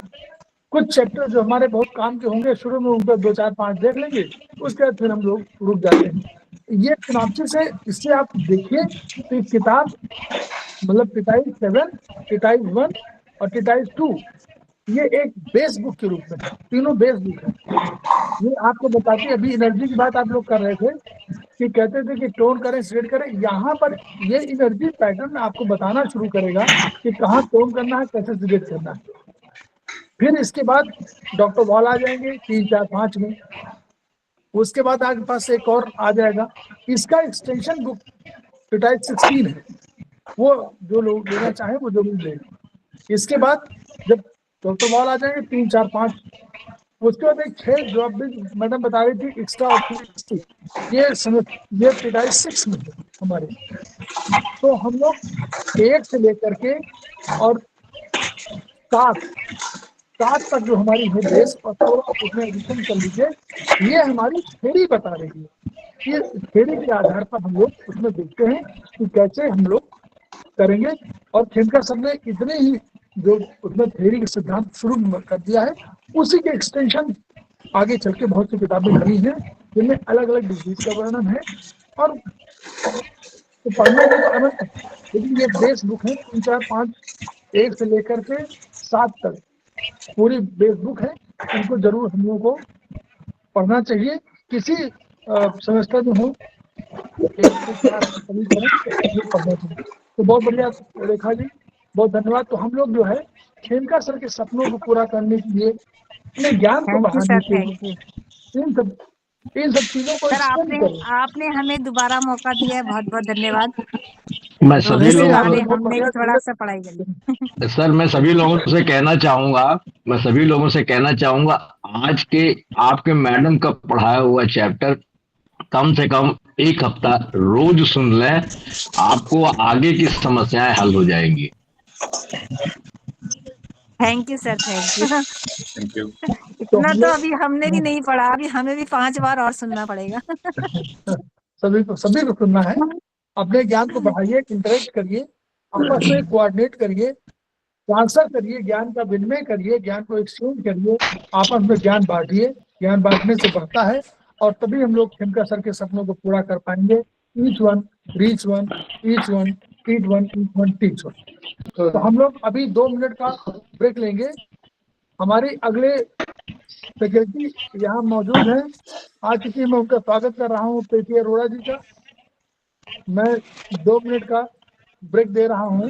कुछ चैप्टर जो हमारे बहुत काम के होंगे शुरू में उनको 2-4-5 देख लेंगे, उसके बाद फिर हम लोग रुक जाते हैं। ये सिनॉप्सिस है, इससे आप देखिए तो किताब मतलब टिटाइज 7, टिटाइज 1 और टिटाइज 2 ये एक बेस बुक के रूप में है, तीनों बेस बुक है। ये आपको बताती है, अभी एनर्जी की बात आप लोग कर रहे थे कि कहते थे कि टोन करें स्ट्रेट करें, यहाँ पर ये एनर्जी पैटर्न आपको बताना शुरू करेगा कि कहाँ टोन करना है, कैसे स्ट्रेट करना है। फिर इसके बाद डॉक्टर वॉल आ जाएंगे 3, 4, 5 में। उसके बाद आपके पास एक और आ जाएगा, इसका एक्सटेंशन बुक टिटाइज 16 है, वो जो लोग लेना चाहें वो जरूर लें। इसके बाद जब डॉक्टर वॉल आ जाएंगे 3, 4, 5, उसके बाद एक 6 जो आप मैडम बता रही थी एक्स्ट्रा, ये टिटाइज 6 में है हमारे। तो हम लोग 1 से लेकर के और 7 तक जो हमारी है बेस और थोड़ा उसमें एडिशन कर लीजिए, ये हमारी थ्योरी बता रही है। ये थ्योरी के आधार पर हम लोग उसमें देखते हैं कि कैसे हम लोग करेंगे। और खेमकर सर ने इतने ही जो उसमें थ्योरी के सिद्धांत शुरू कर दिया है, उसी के एक्सटेंशन आगे चल के बहुत सी किताबें बनी हैं जिनमें अलग अलग डिजीज का वर्णन है। और तो पढ़ना भी तो अनंत है, लेकिन ये बेस बुक है 3, 4, 5 1 से लेकर के 7 तक पूरी बेस बुक है, इनको जरूर हम लोगों को पढ़ना चाहिए। किसी सेमेस्टर में हो, 1 से 4 सभी तरह ये पढ़ना चाहिए। तो बहुत बढ़िया रेखा जी, बहुत धन्यवाद। तो हम लोग जो है खेमका सर के सपनों को पूरा करने के लिए, अपने ज्ञान को थैंक यू बढ़ाने सर, के थैंक यू लिए इन सब चीजों को सर। एक्सटेंड करें। आपने हमें दोबारा मौका दिया है, बहुत बहुत धन्यवाद। मैं तो सभी इसी लोगों बहाने बहुत हमने बढ़िया भी थोड़ा सा पढ़ाई करी। सर मैं सभी लोगों से कहना चाहूंगा, आज के आपके मैडम का पढ़ाया हुआ चैप्टर कम से कम 1 हफ्ता रोज सुन लें, आपको आगे की समस्याएं हल हो जाएंगी। Thank you sir, thank you. Thank you. इतना तो अभी हमने भी नहीं पढ़ा, अभी हमें भी 5 बार और सुनना पड़ेगा। सभी को सुनना है। अपने ज्ञान को बढ़ाइए, इंटरेक्ट करिए, आपस में कोऑर्डिनेट करिए, ट्रांसफर करिए, ज्ञान का विनिमय करिए, ज्ञान को एक्सचेंज करिए, आपस में ज्ञान बांटिए। ज्ञान बांटने से बढ़ता है और तभी हम लोग खेमका सर के सपनों को पूरा कर पाएंगे। Each one reach one, each one ईट one, each one teach one. तो हम लोग अभी 2 मिनट का ब्रेक लेंगे। हमारे अगले फैकल्टी यहाँ मौजूद है, आ चुकी है। मैं उनका स्वागत कर रहा हूँ, प्रीति अरोड़ा जी का। मैं 2 मिनट का ब्रेक दे रहा हूँ।